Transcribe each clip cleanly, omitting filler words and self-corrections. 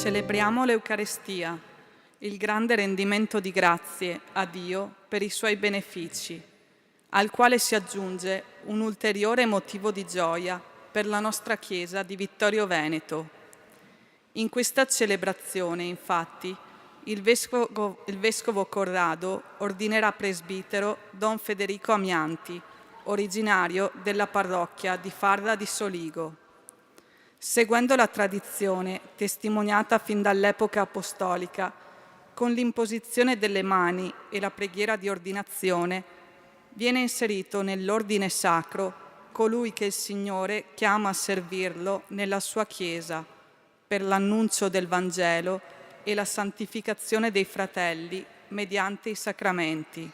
Celebriamo l'Eucarestia, il grande rendimento di grazie a Dio per i suoi benefici, al quale si aggiunge un ulteriore motivo di gioia per la nostra Chiesa di Vittorio Veneto. In questa celebrazione, infatti, il Vescovo Corrado ordinerà presbitero Don Federico Amianti, originario della parrocchia di Farra di Soligo. Seguendo la tradizione testimoniata fin dall'epoca apostolica, con l'imposizione delle mani e la preghiera di ordinazione, viene inserito nell'ordine sacro colui che il Signore chiama a servirlo nella sua Chiesa per l'annuncio del Vangelo e la santificazione dei fratelli mediante i sacramenti.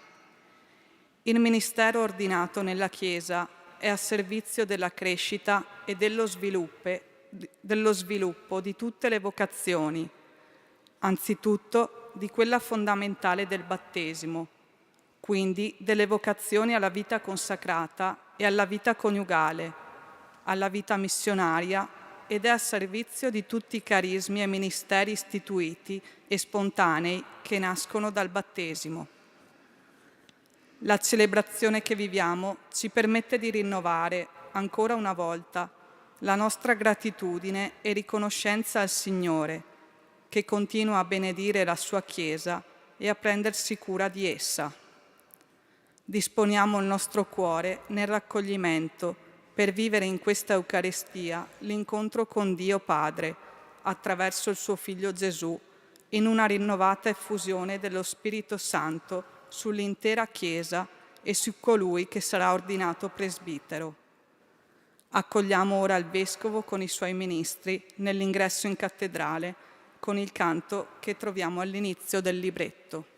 Il ministero ordinato nella Chiesa è a servizio della crescita e dello sviluppo di tutte le vocazioni, anzitutto di quella fondamentale del battesimo, quindi delle vocazioni alla vita consacrata e alla vita coniugale, alla vita missionaria ed è a servizio di tutti i carismi e ministeri istituiti e spontanei che nascono dal battesimo. La celebrazione che viviamo ci permette di rinnovare ancora una volta la nostra gratitudine e riconoscenza al Signore, che continua a benedire la sua Chiesa e a prendersi cura di essa. Disponiamo il nostro cuore nel raccoglimento per vivere in questa Eucaristia l'incontro con Dio Padre attraverso il suo Figlio Gesù in una rinnovata effusione dello Spirito Santo sull'intera Chiesa e su colui che sarà ordinato presbitero. Accogliamo ora il Vescovo con i suoi ministri nell'ingresso in cattedrale con il canto che troviamo all'inizio del libretto.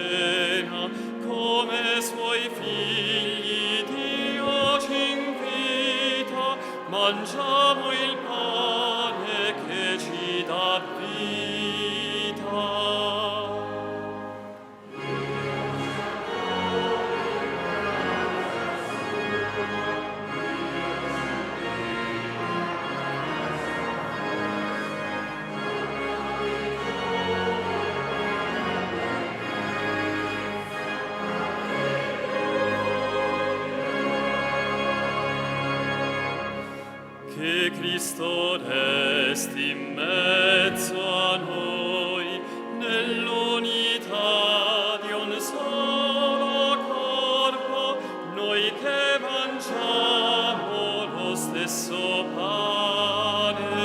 cena, come suoi figli Dio ci invita, mangiamo il pane che ci dà vita. Che Cristo resti in mezzo a noi, nell'unità di un solo corpo, noi che mangiamo lo stesso pane.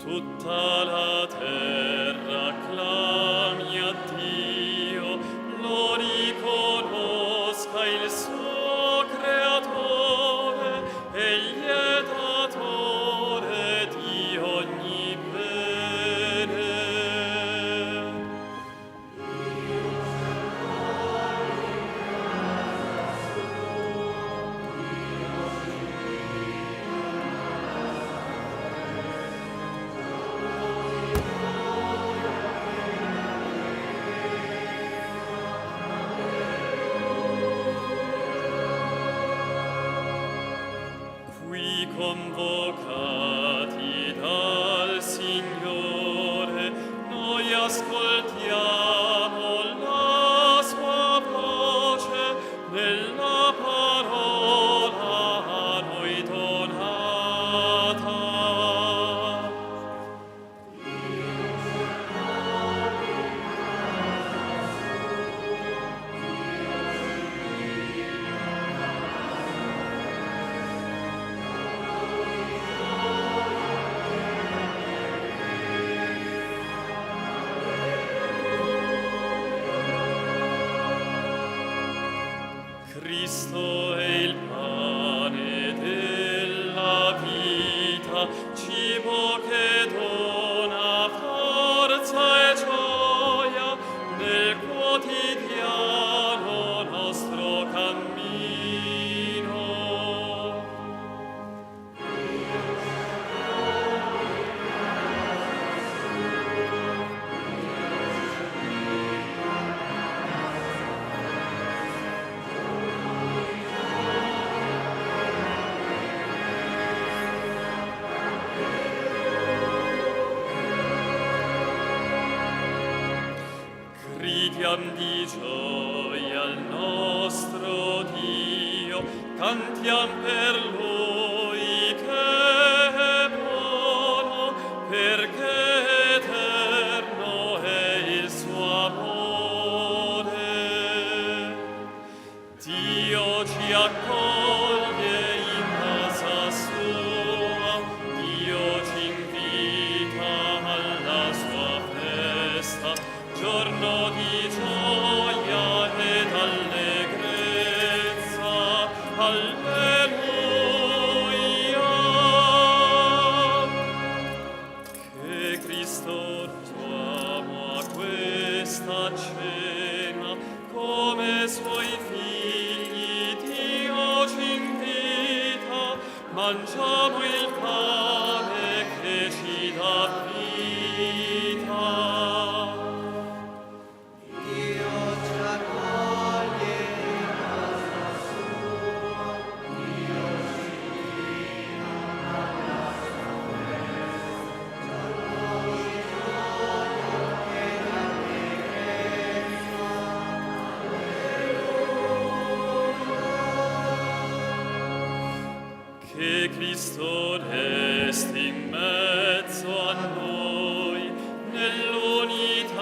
Tutta la terra acclami a Dio, lo riconosca il suo creatore, egli è datore di ogni bene. Qui convocati dal Signore, noi ascoltiamo la sua voce nella parola a noi donata. Cristo è il pane della vita, cibo che dona forza e gioia nel quotidiano nostro cammino. Gridiam di gioia al nostro Dio, cantiam per Lui che è buono, perché eterno è il suo amore. Dio ci accoglie in casa sua, Dio ci invita alla sua festa, giorno di gioia ed allegrezza. Alleluia. Che Cristo tuamo a questa cena, come suoi figli Dio ci invita, mangiamo il pane che ci dà vita. Che Cristo resti in mezzo a noi, nell'unità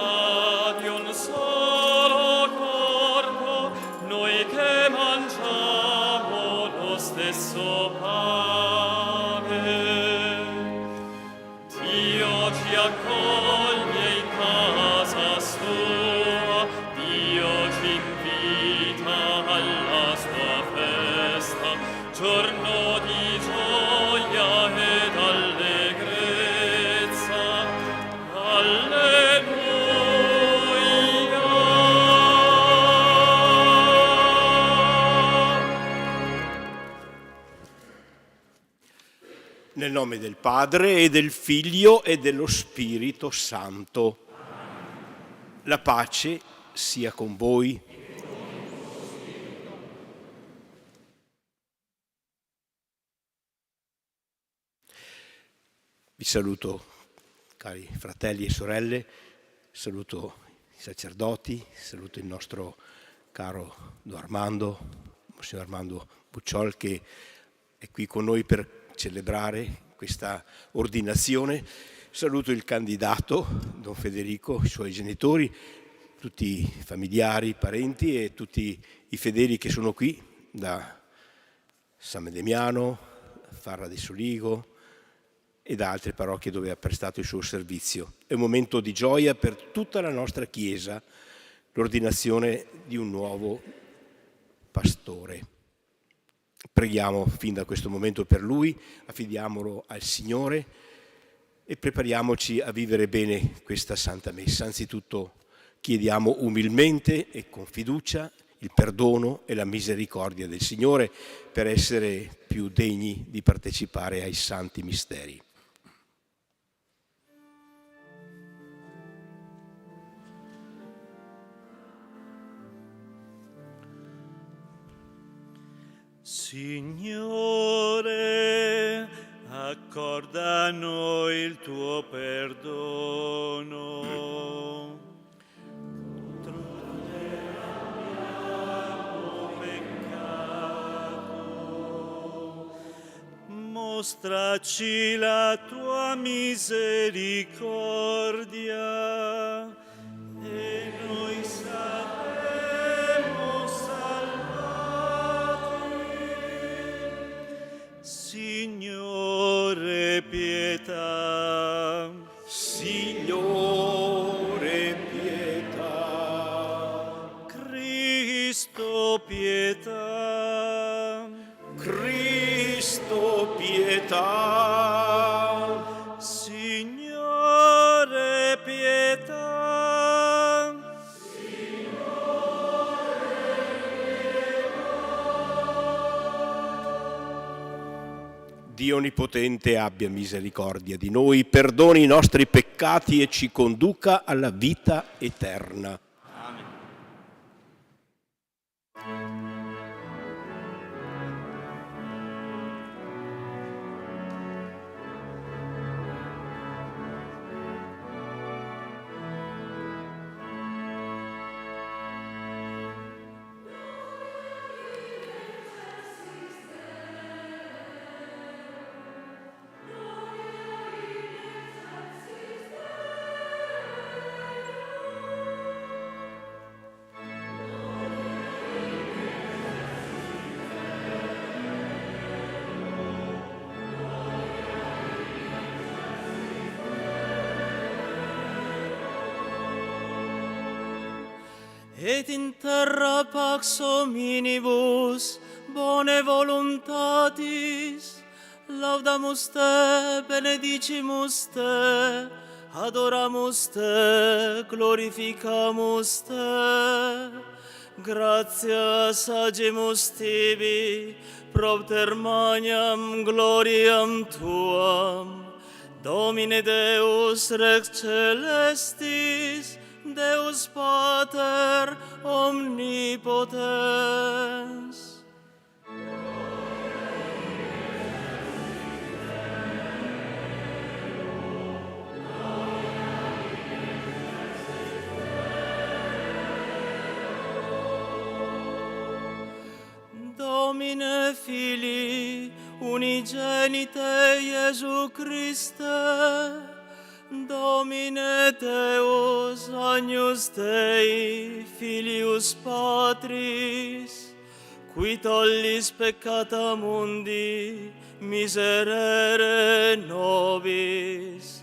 di un solo corpo, noi che mangiamo lo stesso pane. Nel nome del Padre e del Figlio e dello Spirito Santo. La pace sia con voi. Vi saluto, cari fratelli e sorelle, saluto i sacerdoti, saluto il nostro caro Don Armando, Monsignor Armando Bucciol, che è qui con noi per celebrare questa ordinazione. Saluto il candidato, Don Federico, i suoi genitori, tutti i familiari, i parenti e tutti i fedeli che sono qui da San Medemiano, Farra di Soligo e da altre parrocchie dove ha prestato il suo servizio. È un momento di gioia per tutta la nostra Chiesa, l'ordinazione di un nuovo pastore. Preghiamo fin da questo momento per lui, affidiamolo al Signore e prepariamoci a vivere bene questa Santa Messa. Anzitutto chiediamo umilmente e con fiducia il perdono e la misericordia del Signore per essere più degni di partecipare ai santi misteri. Signore, accorda a noi il tuo perdono. Contro te abbiamo peccato. Mostraci la tua misericordia e noi saremo Signore pietà, Signore pietà, Cristo pietà, Cristo pietà, Signore pietà. Dio Onnipotente abbia misericordia di noi, perdoni i nostri peccati e ci conduca alla vita eterna. Et in terra pax hominibus bone voluntatis laudamus te, benedicimus te, adoramus te, glorificamus te. Gratias agimus tibi propter magnam gloriam tuam, Domine Deus Rex Celestis, Deus Pater omnipotens. Domine Filii unigenite Iesu Christe, Domine Deus, Agnus Dei, Filius Patris, qui tollis peccata mundi, miserere nobis,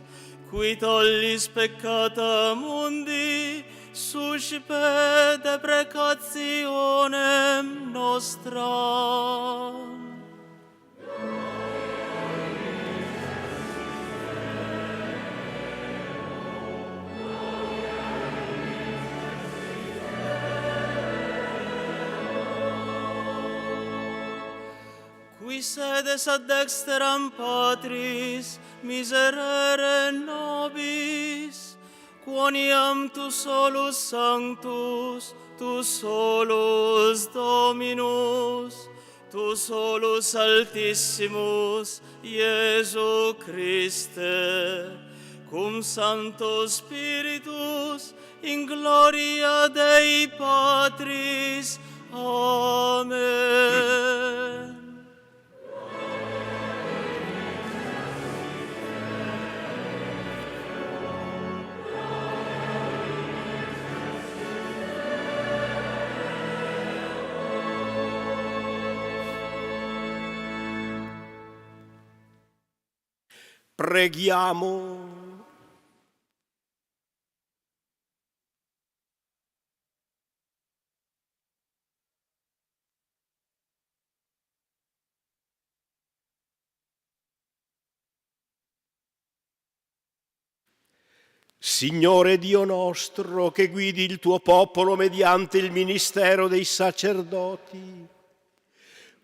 qui tollis peccata mundi, suscipe deprecationem nostram. Qui qui sedes ad dexteram Patris, miserere nobis, quoniam tu solus sanctus, tu solus Dominus, tu solus Altissimus, Iesu Christe, cum Sancto Spiritus, in gloria Dei Patris. Amen. Preghiamo. Signore Dio nostro, che guidi il tuo popolo mediante il ministero dei sacerdoti,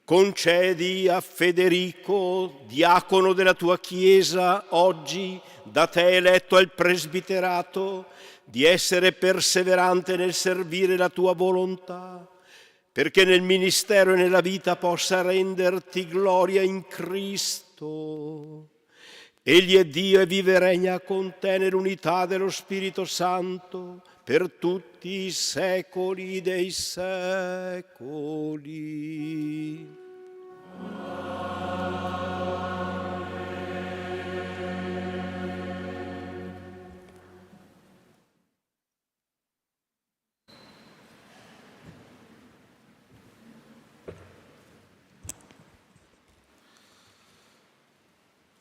concedi a Federico, diacono della tua Chiesa, oggi da te eletto al presbiterato, di essere perseverante nel servire la tua volontà, perché nel ministero e nella vita possa renderti gloria in Cristo. Egli è Dio e vive e regna con te nell'unità dello Spirito Santo per tutti i secoli dei secoli.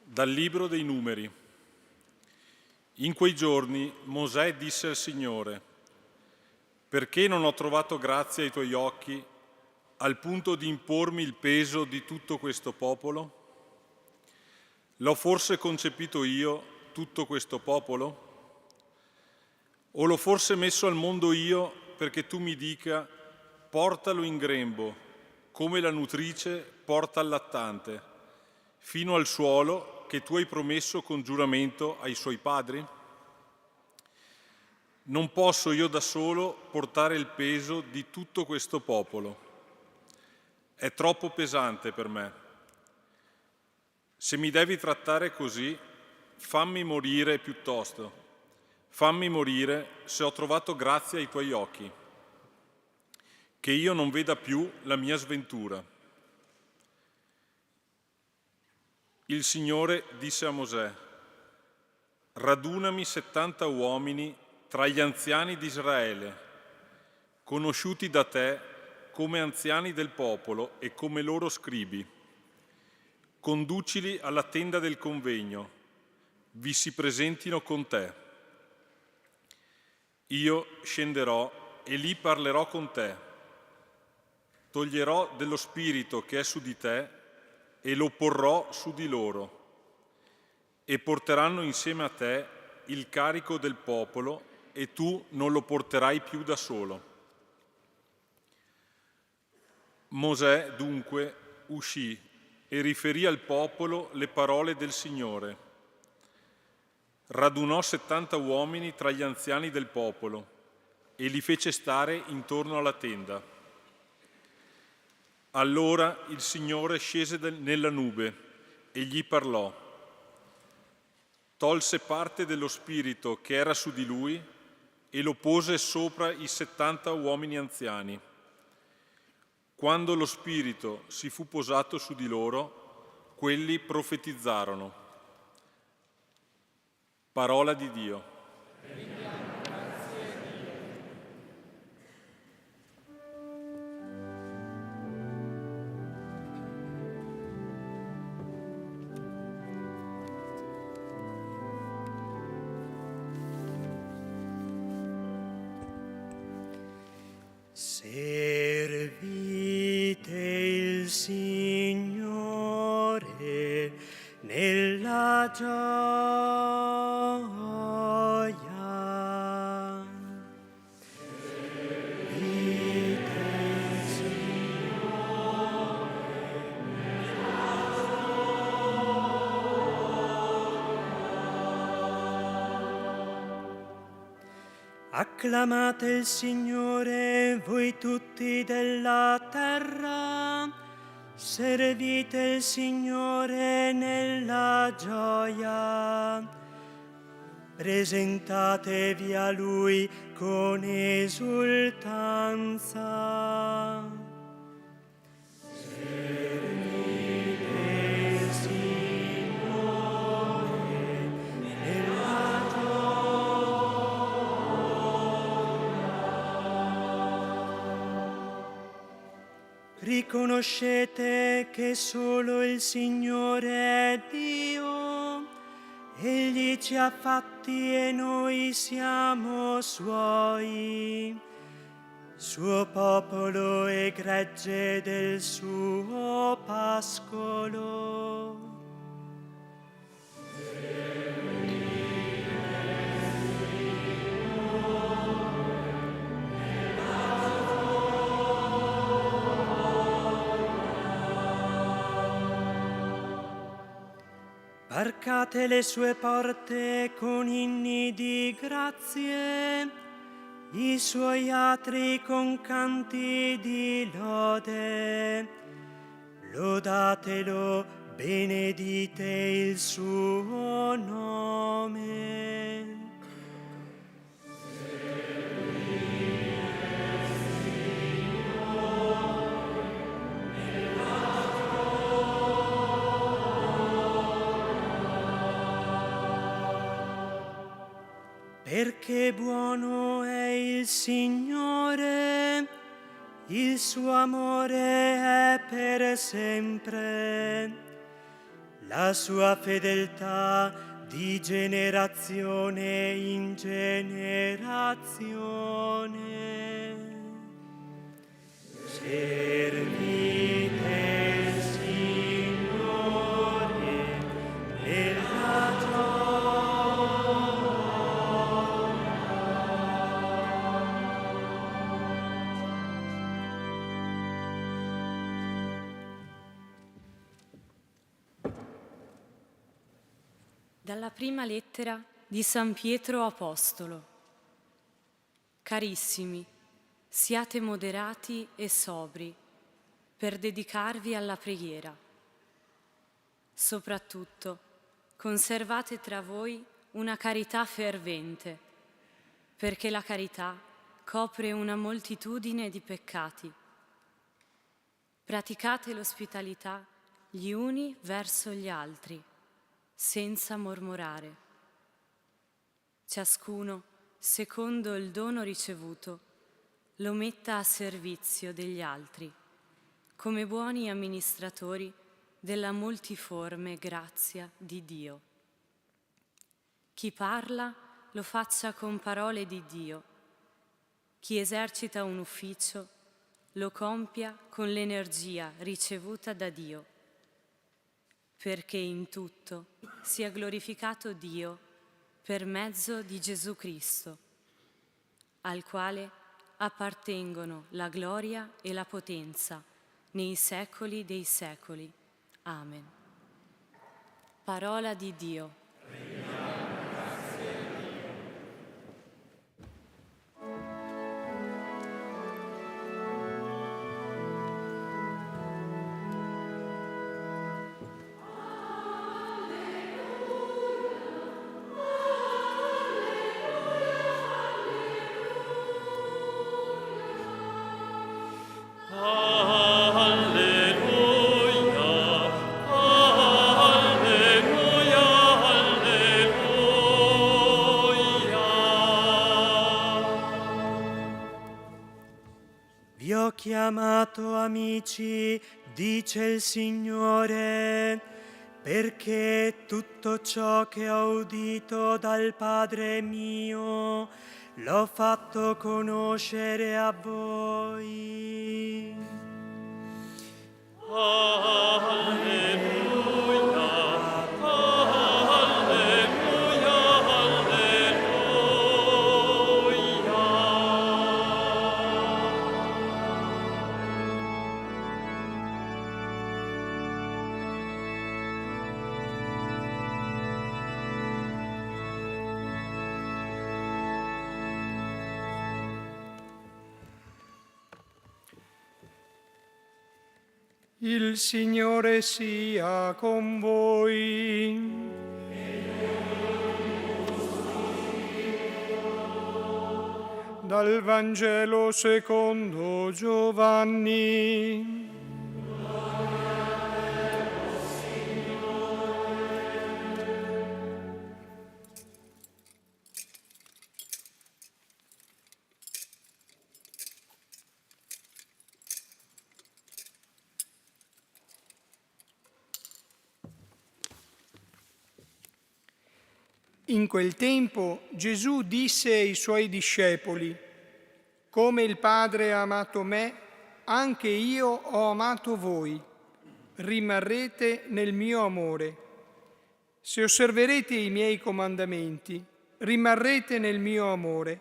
Dal Libro dei Numeri. In quei giorni Mosè disse al Signore: perché non ho trovato grazia ai tuoi occhi al punto di impormi il peso di tutto questo popolo? L'ho forse concepito io, tutto questo popolo? O l'ho forse messo al mondo io perché tu mi dica: portalo in grembo, come la nutrice porta il lattante, fino al suolo che tu hai promesso con giuramento ai suoi padri? Non posso io da solo portare il peso di tutto questo popolo. È troppo pesante per me. Se mi devi trattare così, fammi morire piuttosto. Fammi morire se ho trovato grazia ai tuoi occhi, che io non veda più la mia sventura. Il Signore disse a Mosè: radunami 70 uomini tra gli anziani di Israele, conosciuti da te come anziani del popolo e come loro scribi. Conducili alla tenda del convegno, vi si presentino con te. Io scenderò e lì parlerò con te. Toglierò dello spirito che è su di te e lo porrò su di loro, e porteranno insieme a te il carico del popolo, e tu non lo porterai più da solo. Mosè dunque uscì e riferì al popolo le parole del Signore. Radunò 70 uomini tra gli anziani del popolo e li fece stare intorno alla tenda. Allora il Signore scese nella nube e gli parlò. Tolse parte dello spirito che era su di lui e lo pose sopra i 70 uomini anziani. Quando lo spirito si fu posato su di loro, quelli profetizzarono. Parola di Dio. Servite il Signore nella gioia. Servite il Signore nella Acclamate il Signore, voi tutti della terra, servite il Signore nella gioia, presentatevi a Lui con esultanza. Riconoscete che solo il Signore è Dio, Egli ci ha fatti e noi siamo Suoi, suo popolo e gregge del suo pascolo. Varcate le sue porte con inni di grazie, i suoi atri con canti di lode. Lodatelo, benedite il suo nome. Perché buono è il Signore, il suo amore è per sempre, la sua fedeltà di generazione in generazione. Servite il Signore nella gioia. Dalla prima lettera di San Pietro Apostolo. Carissimi, siate moderati e sobri per dedicarvi alla preghiera. Soprattutto, conservate tra voi una carità fervente, perché la carità copre una moltitudine di peccati. Praticate l'ospitalità gli uni verso gli altri, senza mormorare. Ciascuno, secondo il dono ricevuto, lo metta a servizio degli altri, come buoni amministratori della multiforme grazia di Dio. Chi parla lo faccia con parole di Dio. Chi esercita un ufficio lo compia con l'energia ricevuta da Dio, perché in tutto sia glorificato Dio per mezzo di Gesù Cristo, al quale appartengono la gloria e la potenza nei secoli dei secoli. Amen. Parola di Dio. Vi ho chiamato amici, dice il Signore, perché tutto ciò che ho udito dal Padre mio l'ho fatto conoscere a voi. Il Signore sia con voi. Dal Vangelo secondo Giovanni. In quel tempo Gesù disse ai suoi discepoli: «Come il Padre ha amato me, anche io ho amato voi. Rimarrete nel mio amore. Se osserverete i miei comandamenti, rimarrete nel mio amore,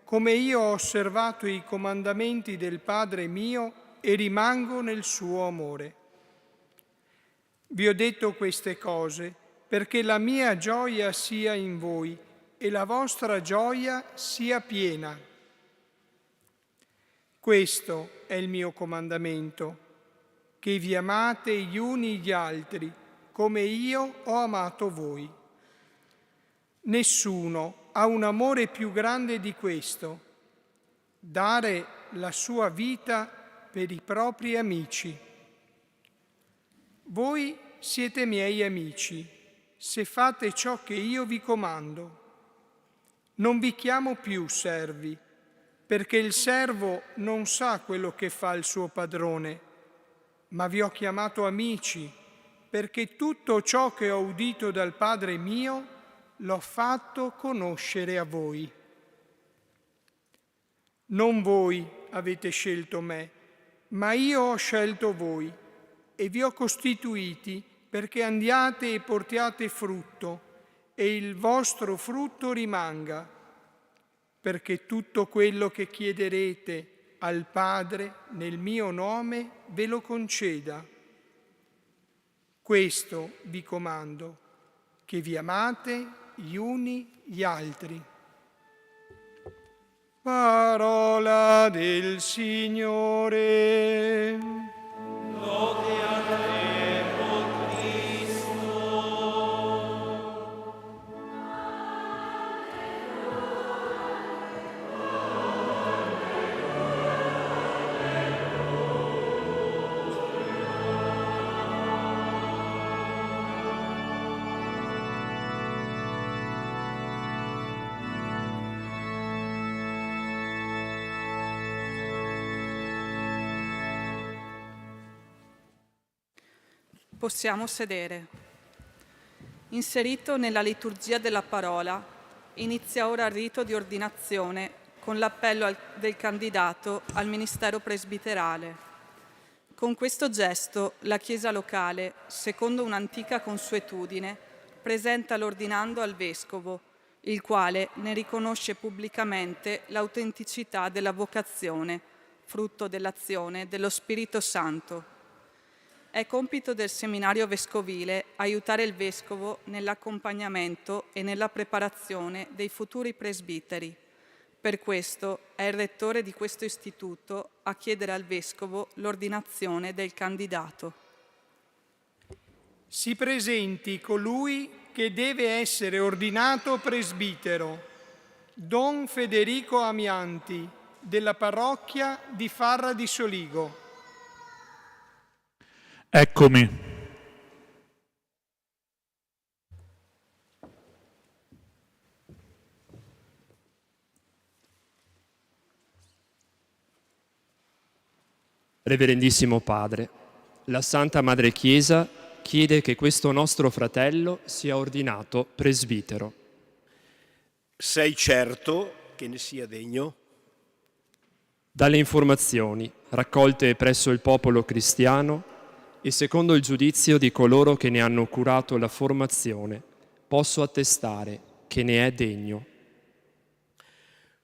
come io ho osservato i comandamenti del Padre mio e rimango nel suo amore. Vi ho detto queste cose perché la mia gioia sia in voi e la vostra gioia sia piena. Questo è il mio comandamento, che vi amate gli uni gli altri, come io ho amato voi. Nessuno ha un amore più grande di questo, dare la sua vita per i propri amici. Voi siete miei amici, se fate ciò che io vi comando. Non vi chiamo più servi, perché il servo non sa quello che fa il suo padrone, ma vi ho chiamato amici, perché tutto ciò che ho udito dal Padre mio l'ho fatto conoscere a voi. Non voi avete scelto me, ma io ho scelto voi e vi ho costituiti perché andiate e portiate frutto e il vostro frutto rimanga, perché tutto quello che chiederete al Padre nel mio nome ve lo conceda. Questo vi comando, che vi amate gli uni gli altri. Parola del Signore. Lode a te, o Cristo. Possiamo sedere. Inserito nella liturgia della parola, inizia ora il rito di ordinazione con l'appello del candidato al ministero presbiterale. Con questo gesto la Chiesa locale, secondo un'antica consuetudine, presenta l'ordinando al Vescovo, il quale ne riconosce pubblicamente l'autenticità della vocazione, frutto dell'azione dello Spirito Santo. È compito del seminario vescovile aiutare il Vescovo nell'accompagnamento e nella preparazione dei futuri presbiteri. Per questo è il rettore di questo istituto a chiedere al Vescovo l'ordinazione del candidato. Si presenti colui che deve essere ordinato presbitero, Don Federico Amianti, della parrocchia di Farra di Soligo. Eccomi. Reverendissimo Padre, la Santa Madre Chiesa chiede che questo nostro fratello sia ordinato presbitero. Sei certo che ne sia degno? Dalle informazioni raccolte presso il popolo cristiano e secondo il giudizio di coloro che ne hanno curato la formazione, posso attestare che ne è degno.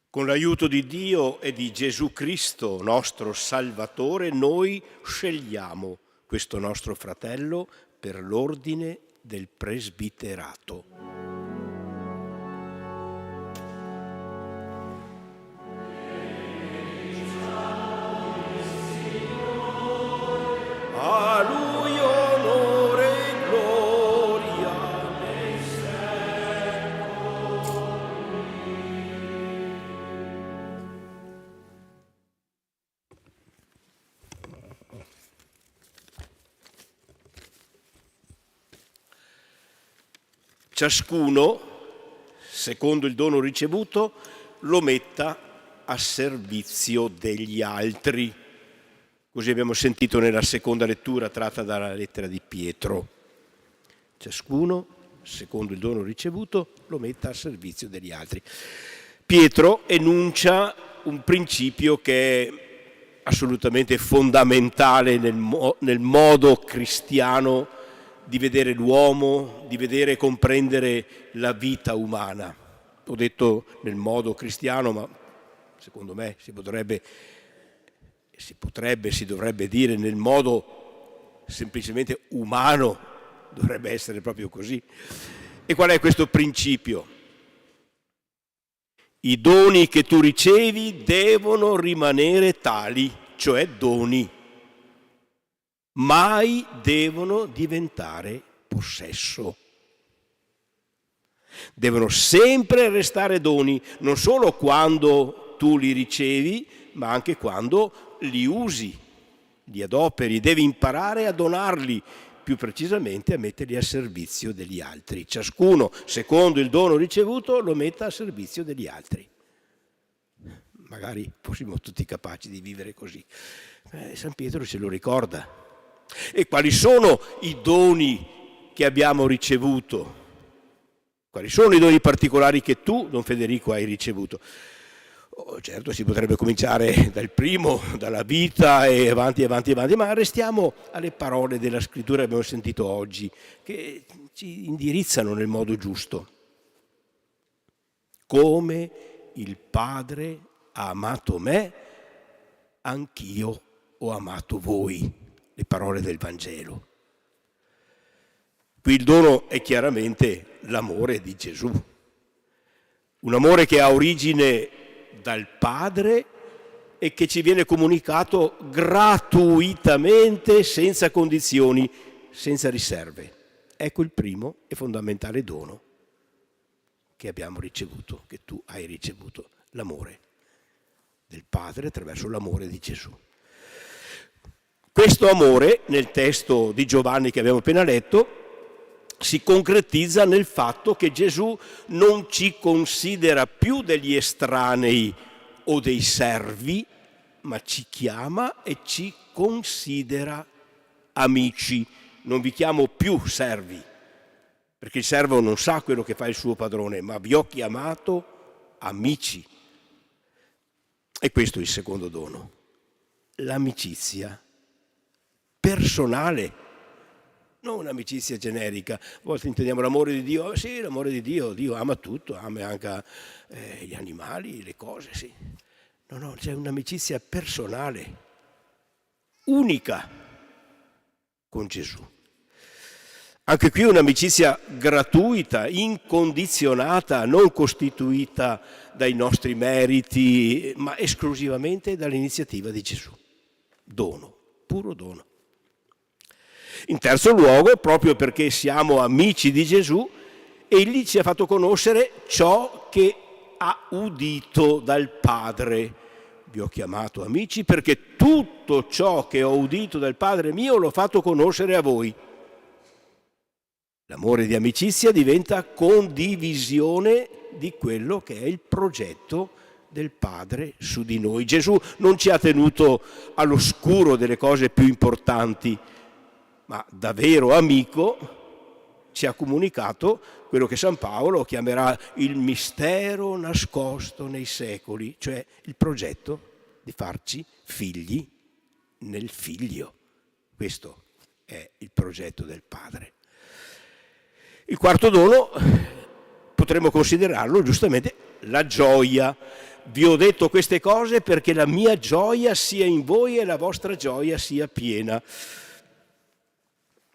Con l'aiuto di Dio e di Gesù Cristo, nostro Salvatore, noi scegliamo questo nostro fratello per l'ordine del presbiterato. ciascuno, secondo il dono ricevuto, lo metta a servizio degli altri. Così abbiamo sentito nella seconda lettura tratta dalla lettera di Pietro. Ciascuno, secondo il dono ricevuto, lo metta a servizio degli altri. Pietro enuncia un principio che è assolutamente fondamentale nel modo cristiano di vedere l'uomo, di vedere e comprendere la vita umana. Ho detto nel modo cristiano, ma secondo me si dovrebbe dire nel modo semplicemente umano, dovrebbe essere proprio così. E qual è questo principio? I doni che tu ricevi devono rimanere tali, cioè doni. Mai devono diventare possesso. Devono sempre restare doni, non solo quando tu li ricevi, ma anche quando li usi, li adoperi. Devi imparare a donarli, più precisamente a metterli a servizio degli altri. Ciascuno, secondo il dono ricevuto, lo metta a servizio degli altri. Magari fossimo tutti capaci di vivere così. San Pietro ce lo ricorda. E quali sono i doni che abbiamo ricevuto? Quali sono i doni particolari che tu, Don Federico, hai ricevuto? Certo, si potrebbe cominciare dal primo, dalla vita e avanti, ma restiamo alle parole della scrittura che abbiamo sentito oggi, che ci indirizzano nel modo giusto. Come il Padre ha amato me, anch'io ho amato voi. Le parole del Vangelo. Qui il dono è chiaramente l'amore di Gesù. Un amore che ha origine dal Padre e che ci viene comunicato gratuitamente, senza condizioni, senza riserve. Ecco il primo e fondamentale dono che abbiamo ricevuto, che tu hai ricevuto, l'amore del Padre attraverso l'amore di Gesù. Questo amore, nel testo di Giovanni che abbiamo appena letto, si concretizza nel fatto che Gesù non ci considera più degli estranei o dei servi, ma ci chiama e ci considera amici. Non vi chiamo più servi, perché il servo non sa quello che fa il suo padrone, ma vi ho chiamato amici. E questo è il secondo dono, l'amicizia personale, non un'amicizia generica. A volte intendiamo l'amore di Dio, sì, l'amore di Dio, Dio ama tutto, ama anche gli animali, le cose, sì. No, c'è un'amicizia personale, unica con Gesù. Anche qui un'amicizia gratuita, incondizionata, non costituita dai nostri meriti, ma esclusivamente dall'iniziativa di Gesù. Dono, puro dono. In terzo luogo, proprio perché siamo amici di Gesù, egli ci ha fatto conoscere ciò che ha udito dal Padre. Vi ho chiamato amici perché tutto ciò che ho udito dal Padre mio l'ho fatto conoscere a voi. L'amore di amicizia diventa condivisione di quello che è il progetto del Padre su di noi. Gesù non ci ha tenuto all'oscuro delle cose più importanti, ma da vero amico ci ha comunicato quello che San Paolo chiamerà il mistero nascosto nei secoli, cioè il progetto di farci figli nel Figlio. Questo è il progetto del Padre. Il quarto dono potremmo considerarlo giustamente la gioia. Vi ho detto queste cose perché la mia gioia sia in voi e la vostra gioia sia piena.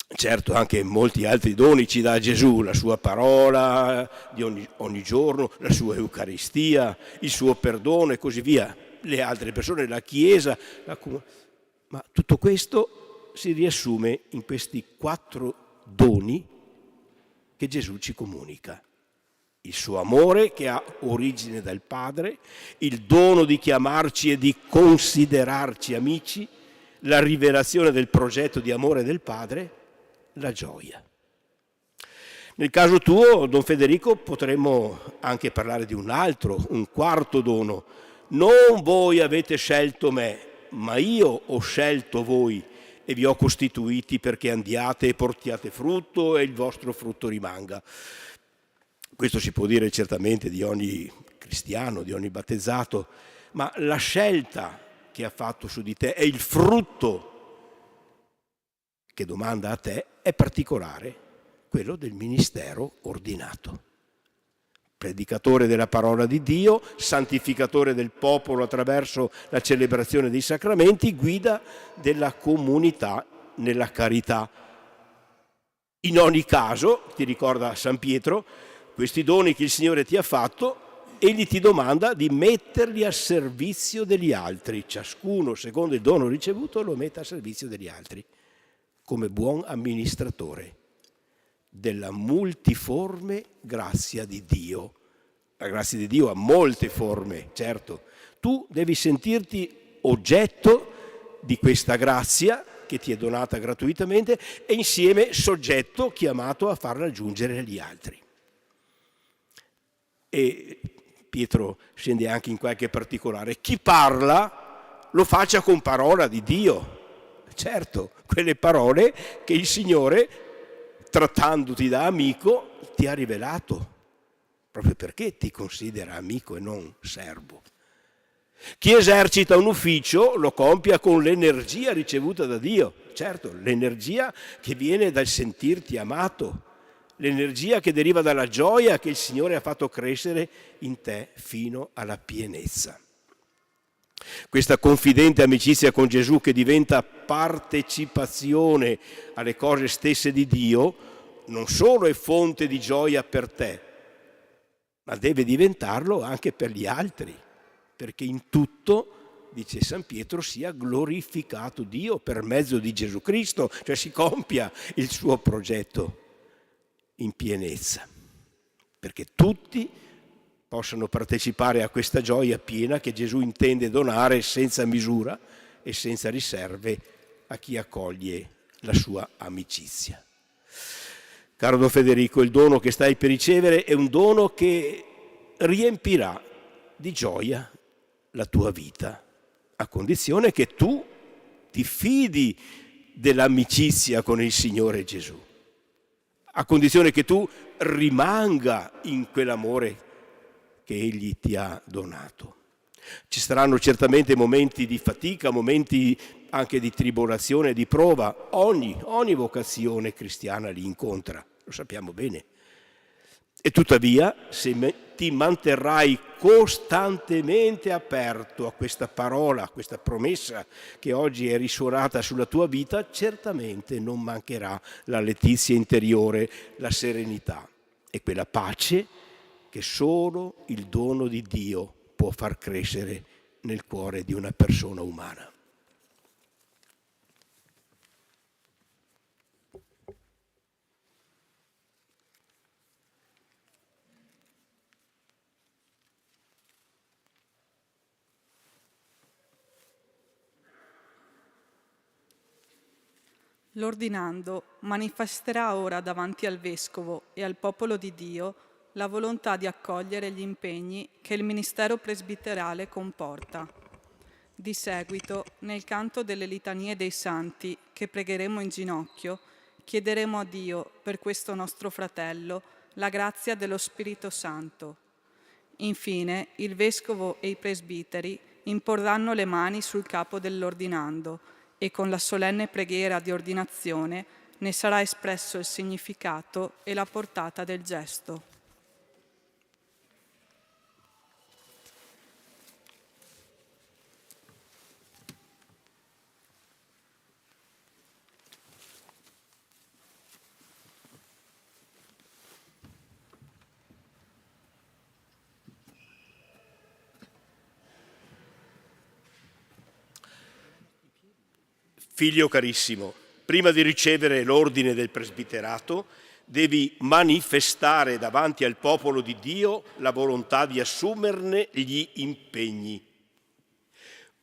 Certo, anche molti altri doni ci dà Gesù, la sua parola di ogni giorno, la sua Eucaristia, il suo perdono e così via, le altre persone, la Chiesa, ma tutto questo si riassume in questi 4 doni che Gesù ci comunica. Il suo amore che ha origine dal Padre, il dono di chiamarci e di considerarci amici, la rivelazione del progetto di amore del Padre, la gioia. Nel caso tuo, Don Federico, potremmo anche parlare di un quarto dono. Non voi avete scelto me, ma io ho scelto voi e vi ho costituiti perché andiate e portiate frutto e il vostro frutto rimanga. Questo si può dire certamente di ogni cristiano, di ogni battezzato, ma la scelta che ha fatto su di te e il frutto che domanda a te è particolare, quello del ministero ordinato. Predicatore della parola di Dio, santificatore del popolo attraverso la celebrazione dei sacramenti, guida della comunità nella carità. In ogni caso, ti ricorda San Pietro, questi doni che il Signore ti ha fatto, Egli ti domanda di metterli a servizio degli altri. Ciascuno, secondo il dono ricevuto, lo mette a servizio degli altri, come buon amministratore della multiforme grazia di Dio. La grazia di Dio ha molte forme, certo. Tu devi sentirti oggetto di questa grazia che ti è donata gratuitamente e insieme soggetto chiamato a farla giungere agli altri. E Pietro scende anche in qualche particolare. Chi parla lo faccia con parola di Dio. Certo, quelle parole che il Signore, trattandoti da amico, ti ha rivelato, proprio perché ti considera amico e non servo. Chi esercita un ufficio lo compia con l'energia ricevuta da Dio, certo, l'energia che viene dal sentirti amato, l'energia che deriva dalla gioia che il Signore ha fatto crescere in te fino alla pienezza. Questa confidente amicizia con Gesù che diventa partecipazione alle cose stesse di Dio non solo è fonte di gioia per te, ma deve diventarlo anche per gli altri, perché in tutto, dice San Pietro, sia glorificato Dio per mezzo di Gesù Cristo, cioè si compia il suo progetto in pienezza, perché tutti possano partecipare a questa gioia piena che Gesù intende donare senza misura e senza riserve a chi accoglie la sua amicizia. Caro Don Federico, il dono che stai per ricevere è un dono che riempirà di gioia la tua vita, a condizione che tu ti fidi dell'amicizia con il Signore Gesù, a condizione che tu rimanga in quell'amore che Egli ti ha donato. Ci saranno certamente momenti di fatica, momenti anche di tribolazione, di prova. Ogni vocazione cristiana li incontra, lo sappiamo bene. E tuttavia, se ti manterrai costantemente aperto a questa parola, a questa promessa che oggi è risuonata sulla tua vita, certamente non mancherà la letizia interiore, la serenità e quella pace che solo il dono di Dio può far crescere nel cuore di una persona umana. L'ordinando manifesterà ora davanti al Vescovo e al popolo di Dio la volontà di accogliere gli impegni che il ministero presbiterale comporta. Di seguito, nel canto delle litanie dei santi, che pregheremo in ginocchio, chiederemo a Dio, per questo nostro fratello, la grazia dello Spirito Santo. Infine, il Vescovo e i presbiteri imporranno le mani sul capo dell'ordinando e con la solenne preghiera di ordinazione ne sarà espresso il significato e la portata del gesto. Figlio carissimo, prima di ricevere l'ordine del presbiterato, devi manifestare davanti al popolo di Dio la volontà di assumerne gli impegni.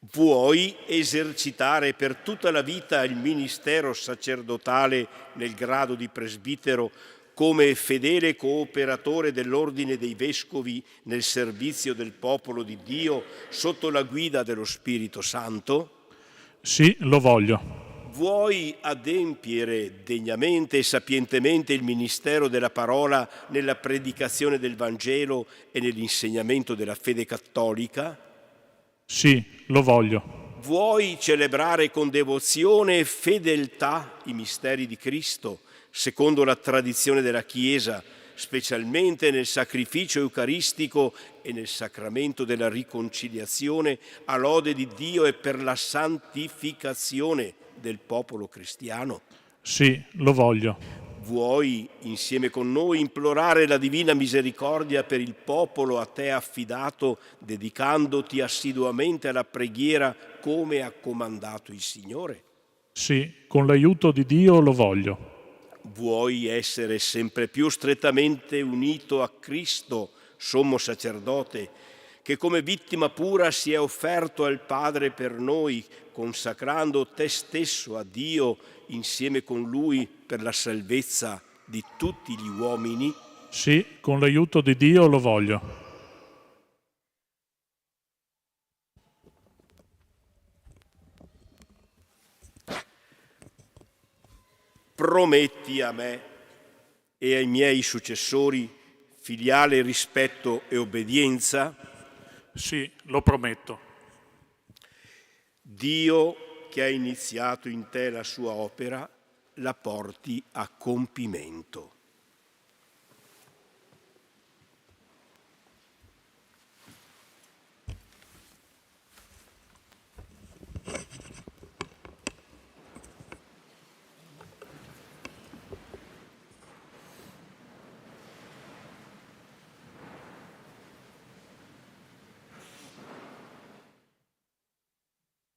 Vuoi esercitare per tutta la vita il ministero sacerdotale nel grado di presbitero come fedele cooperatore dell'ordine dei vescovi nel servizio del popolo di Dio sotto la guida dello Spirito Santo? Sì, lo voglio. Vuoi adempiere degnamente e sapientemente il ministero della parola nella predicazione del Vangelo e nell'insegnamento della fede cattolica? Sì, lo voglio. Vuoi celebrare con devozione e fedeltà i misteri di Cristo, secondo la tradizione della Chiesa, specialmente nel sacrificio eucaristico e nel sacramento della riconciliazione, a lode di Dio e per la santificazione del popolo cristiano? Sì, lo voglio. Vuoi insieme con noi implorare la divina misericordia per il popolo a te affidato, dedicandoti assiduamente alla preghiera come ha comandato il Signore? Sì, con l'aiuto di Dio lo voglio. Vuoi essere sempre più strettamente unito a Cristo, sommo sacerdote, che come vittima pura si è offerto al Padre per noi, consacrando te stesso a Dio insieme con Lui per la salvezza di tutti gli uomini? Sì, con l'aiuto di Dio lo voglio. Prometti a me e ai miei successori filiale rispetto e obbedienza? Sì, lo prometto. Dio, che ha iniziato in te la sua opera, la porti a compimento.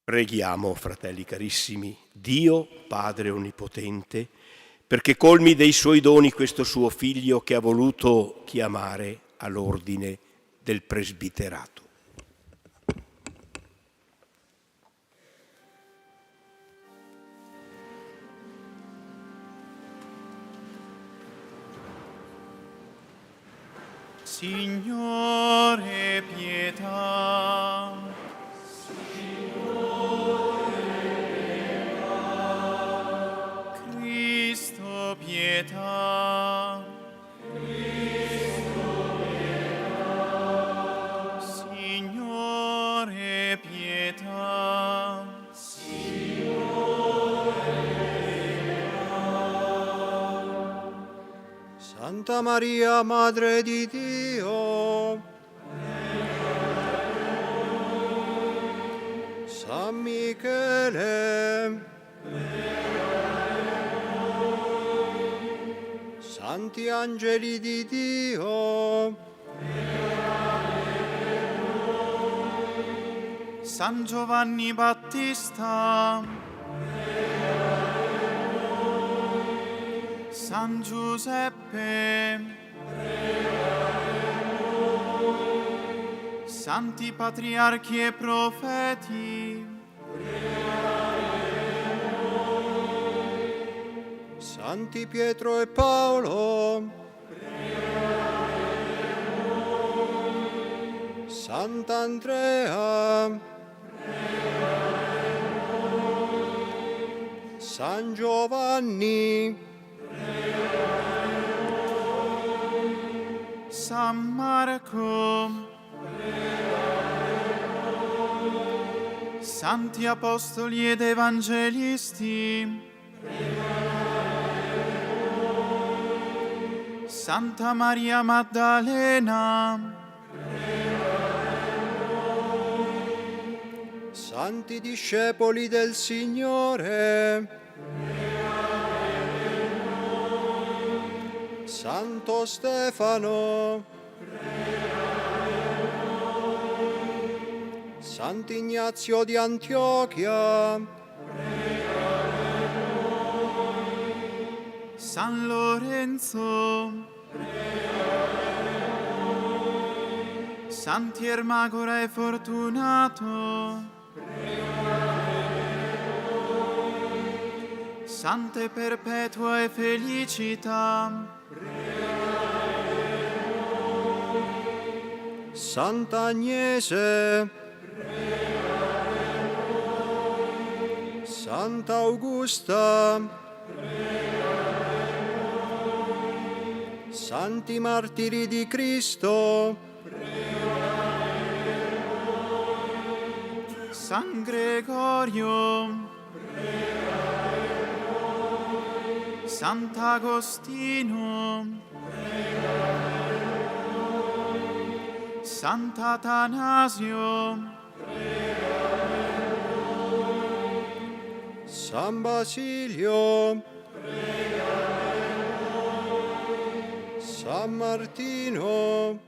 Preghiamo, fratelli carissimi, Dio Padre Onnipotente, perché colmi dei suoi doni questo suo Figlio che ha voluto chiamare all'ordine del presbiterato. Signore, pietà. Cristo, pietà. Signore, pietà. Santa Maria, Madre di Dio, San Michele, Santi Angeli di Dio, San Giovanni Battista, San Giuseppe, Santi Patriarchi e Profeti, Santi Pietro e Paolo, Sant'Andrea, San Giovanni, San Marco, Santi Apostoli ed Evangelisti, Santa Maria Maddalena, Santi discepoli del Signore, Santo Stefano, Sant'Ignazio di Antiochia, San Lorenzo, Santi Ermagora e Fortunato, Sante perpetua e felicità. Santa Agnese, Santa Augusta, Santi Martiri di Cristo, San Gregorio, Sant'Agostino, Sant'Atanasio, San Basilio, San Martino,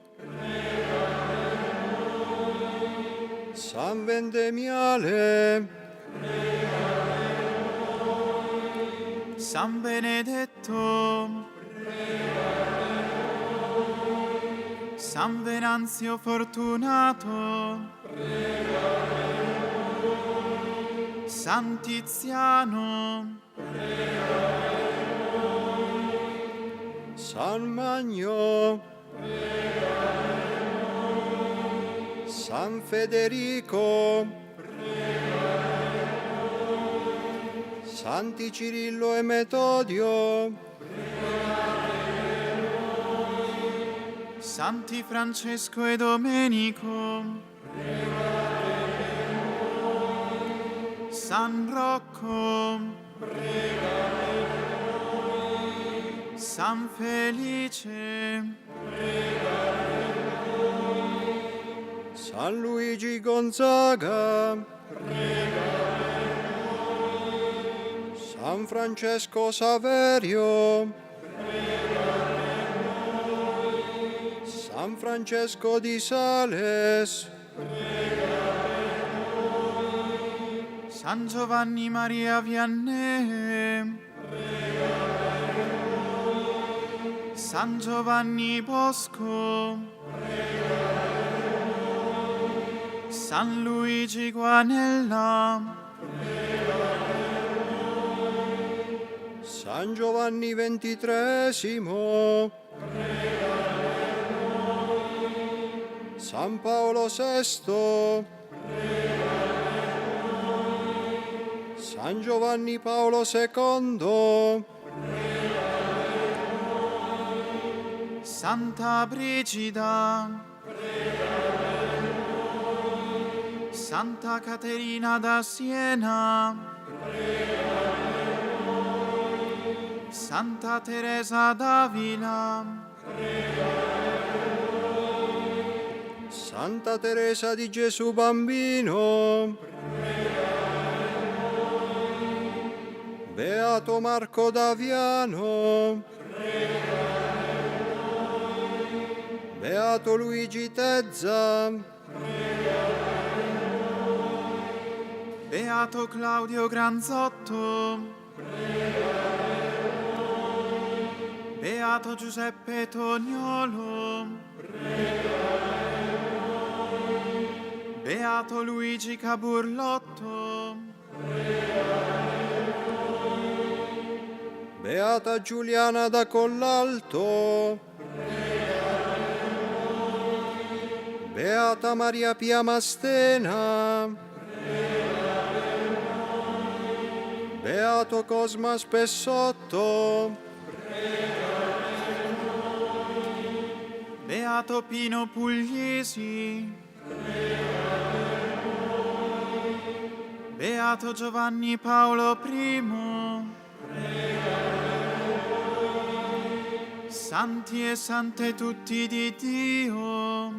San Vendemiale, San Benedetto, San Venanzio Fortunato, San Tiziano, San Magno, San Federico, Santi Cirillo e Metodio, Santi Francesco e Domenico, San Rocco, San Felice, San Luigi Gonzaga, San Francesco Saverio, San Francesco di Sales, San Giovanni Maria Vianney, San Giovanni Bosco, San Luigi Guanella, San Giovanni XXIII, San Paolo VI, San Giovanni Paolo II, Santa Brigida, Santa Caterina da Siena, Santa Teresa d'Avila, Santa Teresa di Gesù Bambino, Beato Marco Daviano, Beato Luigi Tezza, Beato Claudio Granzotto, Beato Giuseppe Toniolo, Beato Luigi Caburlotto, Beata Giuliana da Collalto, Beata Maria Pia Mastena, Beato Cosma Spessotto, Beato Pino Pugliesi, Beato Giovanni Paolo I, Santi e sante tutti di Dio,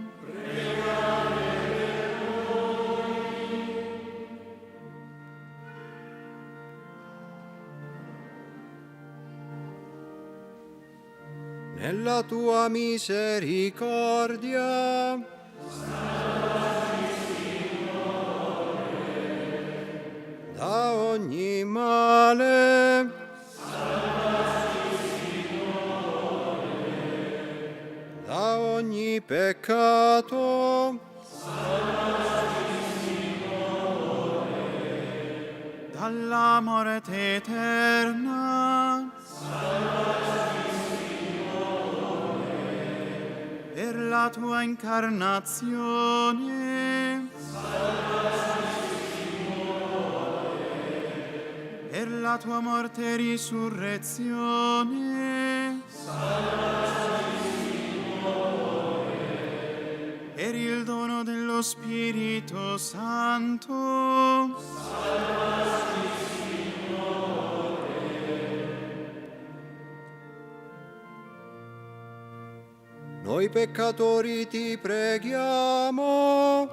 nella tua misericordia, da ogni male, da ogni peccato, alla morte eterna. Per la tua incarnazione. Per la tua morte e risurrezione. Per il dono dello Spirito Santo. Noi peccatori ti preghiamo.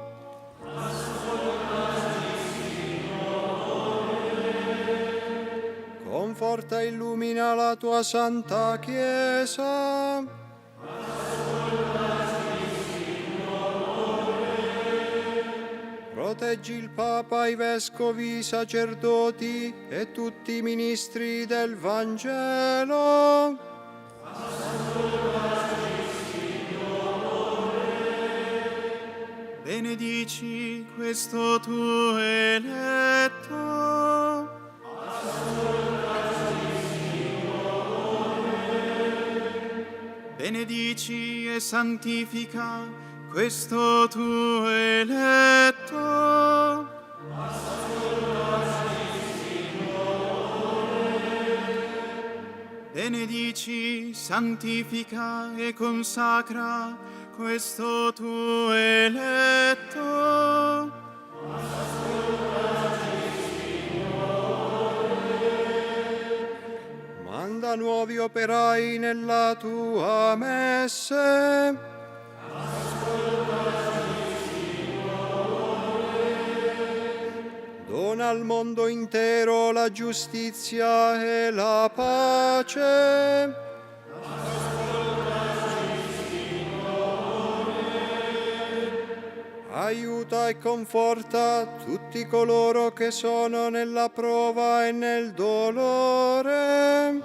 Conforta e illumina la tua Santa Chiesa. Proteggi il Papa, i Vescovi, i sacerdoti e tutti i ministri del Vangelo. Benedici questo tuo eletto. Benedici e santifica questo tuo eletto. Benedici, santifica e consacra questo tuo eletto. Manda nuovi operai nella tua messe. Dona al mondo intero la giustizia e la pace. Aiuta e conforta tutti coloro che sono nella prova e nel dolore.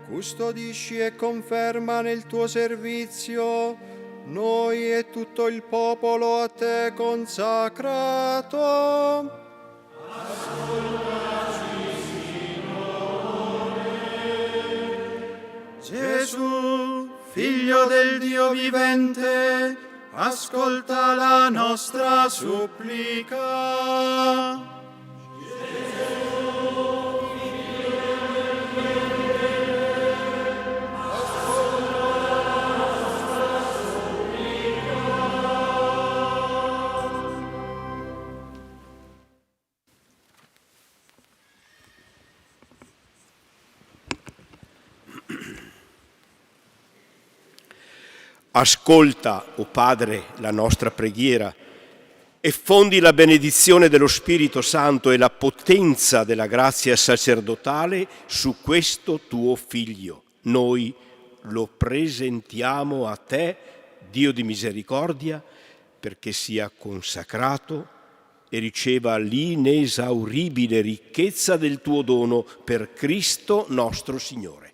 Custodisci e conferma nel tuo servizio noi e tutto il popolo a te consacrato. Gesù, Figlio del Dio vivente, ascolta la nostra supplica. Ascolta, o Padre, la nostra preghiera e fondi la benedizione dello Spirito Santo e la potenza della grazia sacerdotale su questo tuo Figlio. Noi lo presentiamo a te, Dio di misericordia, perché sia consacrato e riceva l'inesauribile ricchezza del tuo dono per Cristo nostro Signore.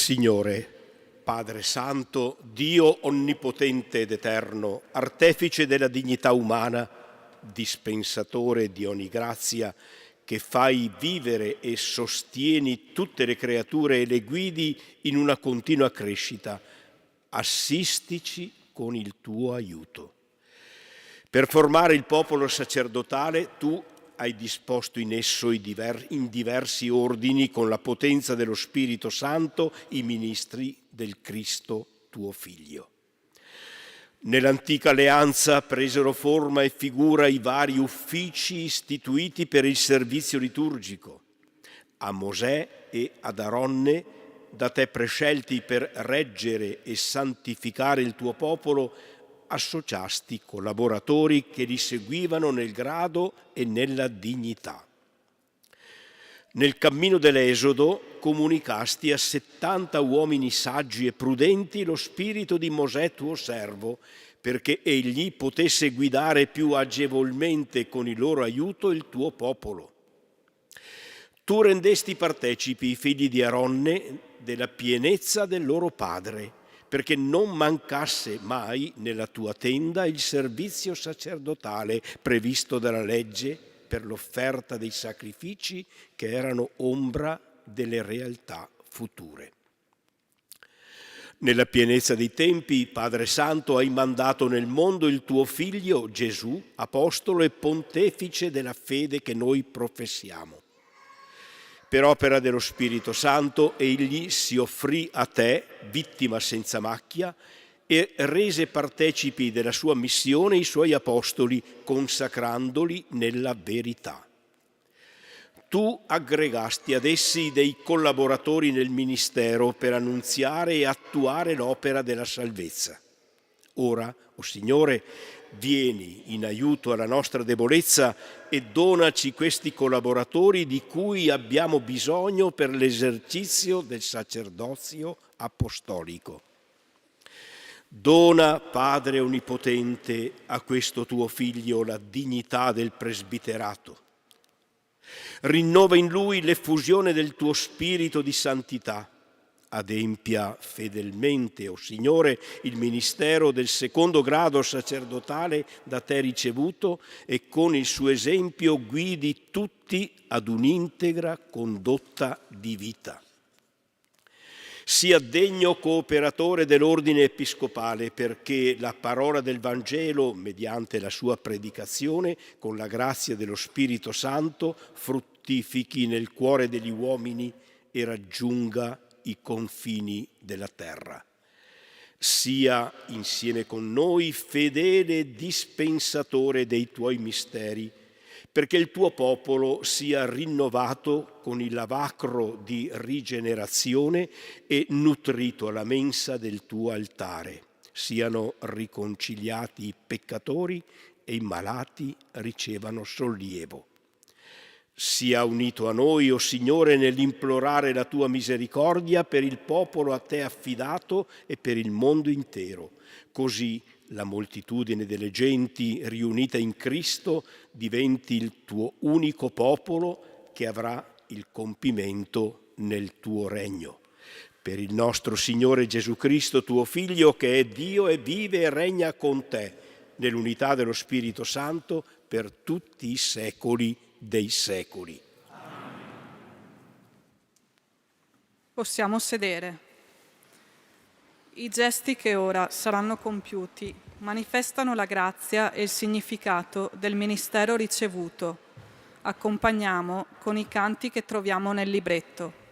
Signore, Padre Santo, Dio onnipotente ed eterno, artefice della dignità umana, dispensatore di ogni grazia, che fai vivere e sostieni tutte le creature e le guidi in una continua crescita, assistici con il tuo aiuto. Per formare il popolo sacerdotale, tu hai disposto in esso in diversi ordini, con la potenza dello Spirito Santo, i ministri del Cristo tuo Figlio. Nell'antica alleanza presero forma e figura i vari uffici istituiti per il servizio liturgico. A Mosè e ad Aronne, da te prescelti per reggere e santificare il tuo popolo, associasti collaboratori che li seguivano nel grado e nella dignità. Nel cammino dell'Esodo comunicasti a 70 uomini saggi e prudenti lo spirito di Mosè tuo servo, perché egli potesse guidare più agevolmente con il loro aiuto il tuo popolo. Tu rendesti partecipi i figli di Aronne della pienezza del loro padre, perché non mancasse mai nella tua tenda il servizio sacerdotale previsto dalla legge per l'offerta dei sacrifici che erano ombra delle realtà future. Nella pienezza dei tempi, Padre Santo, hai mandato nel mondo il tuo Figlio Gesù, apostolo e pontefice della fede che noi professiamo. Per opera dello Spirito Santo, egli si offrì a te, vittima senza macchia, e rese partecipi della sua missione i suoi apostoli, consacrandoli nella verità. Tu aggregasti ad essi dei collaboratori nel ministero per annunziare e attuare l'opera della salvezza. Ora, o Signore, vieni in aiuto alla nostra debolezza e donaci questi collaboratori di cui abbiamo bisogno per l'esercizio del sacerdozio apostolico. Dona, Padre Onnipotente, a questo tuo Figlio la dignità del presbiterato. Rinnova in lui l'effusione del tuo spirito di santità. Adempia fedelmente, o Signore, il ministero del secondo grado sacerdotale da te ricevuto e con il suo esempio guidi tutti ad un'integra condotta di vita. Sia degno cooperatore dell'ordine episcopale, perché la parola del Vangelo, mediante la sua predicazione, con la grazia dello Spirito Santo, fruttifichi nel cuore degli uomini e raggiunga i confini della terra. Sia insieme con noi fedele dispensatore dei tuoi misteri, perché il tuo popolo sia rinnovato con il lavacro di rigenerazione e nutrito alla mensa del tuo altare. Siano riconciliati i peccatori e i malati ricevano sollievo. Sia unito a noi, o Signore, nell'implorare la tua misericordia per il popolo a te affidato e per il mondo intero. Così la moltitudine delle genti riunita in Cristo diventi il tuo unico popolo che avrà il compimento nel tuo regno. Per il nostro Signore Gesù Cristo, tuo Figlio, che è Dio e vive e regna con te, nell'unità dello Spirito Santo, per tutti i secoli dei secoli. Possiamo sedere. I gesti che ora saranno compiuti manifestano la grazia e il significato del ministero ricevuto. Accompagniamo con i canti che troviamo nel libretto.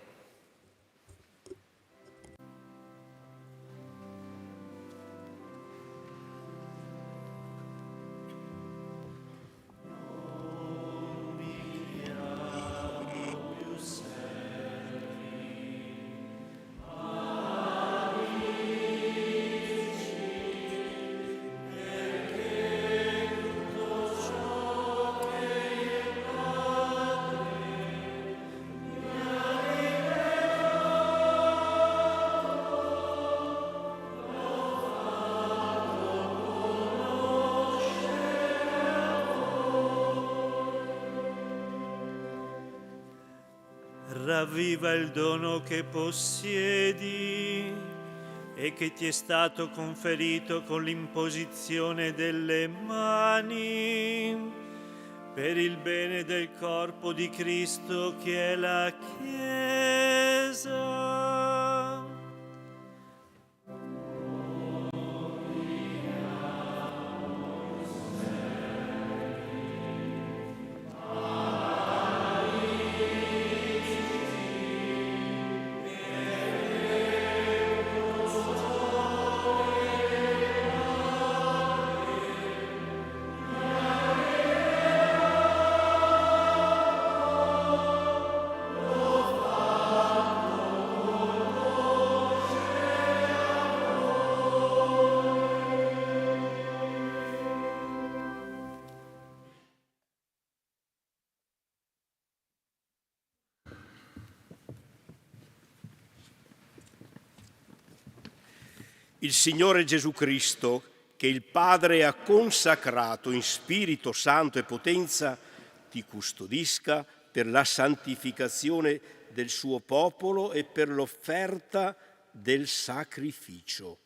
ravviva il dono che possiedi e che ti è stato conferito con l'imposizione delle mani, per il bene del corpo di Cristo che è la Chiesa. Il Signore Gesù Cristo, che il Padre ha consacrato in Spirito Santo e potenza, ti custodisca per la santificazione del suo popolo e per l'offerta del sacrificio.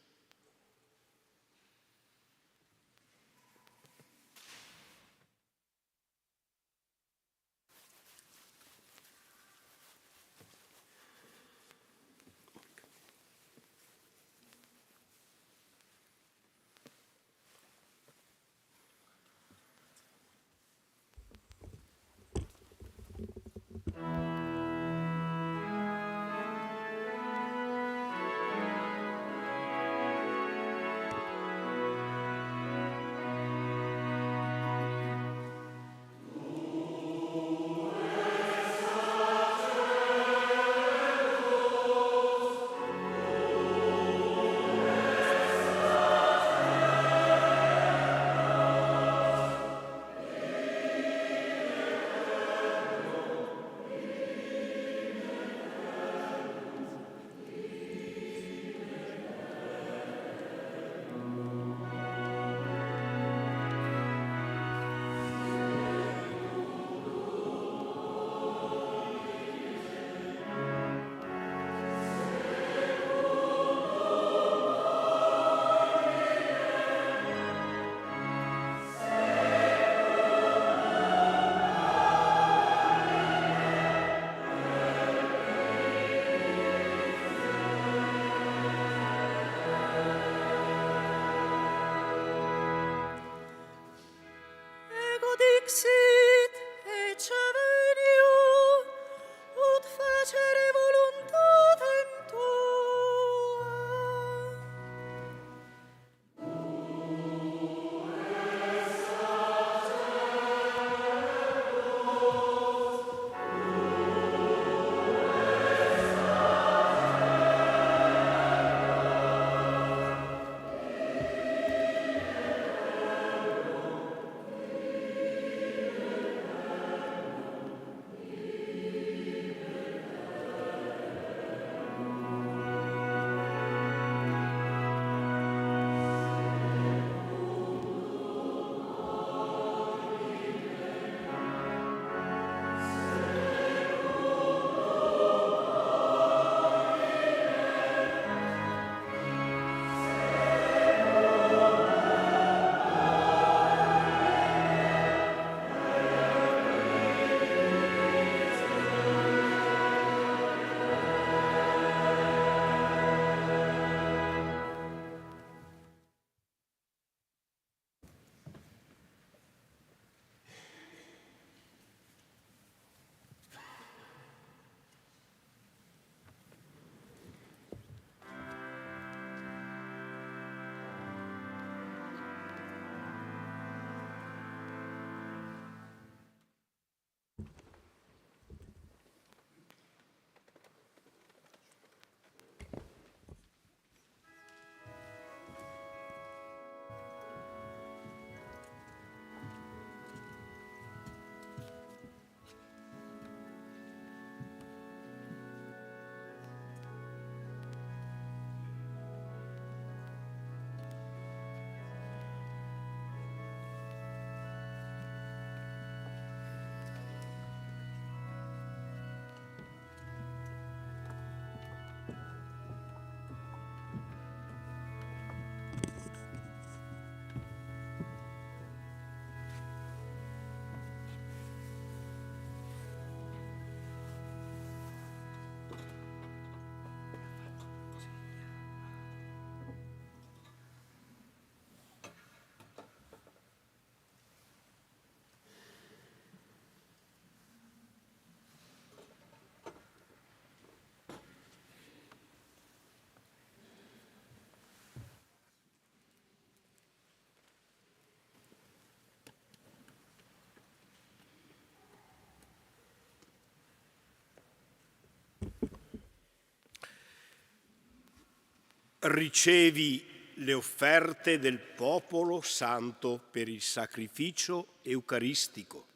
ricevi le offerte del popolo santo per il sacrificio eucaristico.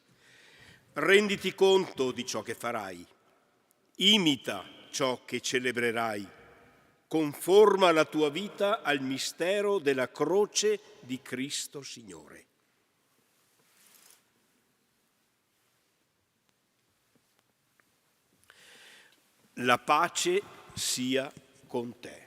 Renditi conto di ciò che farai, imita ciò che celebrerai, conforma la tua vita al mistero della croce di Cristo Signore. La pace sia con te.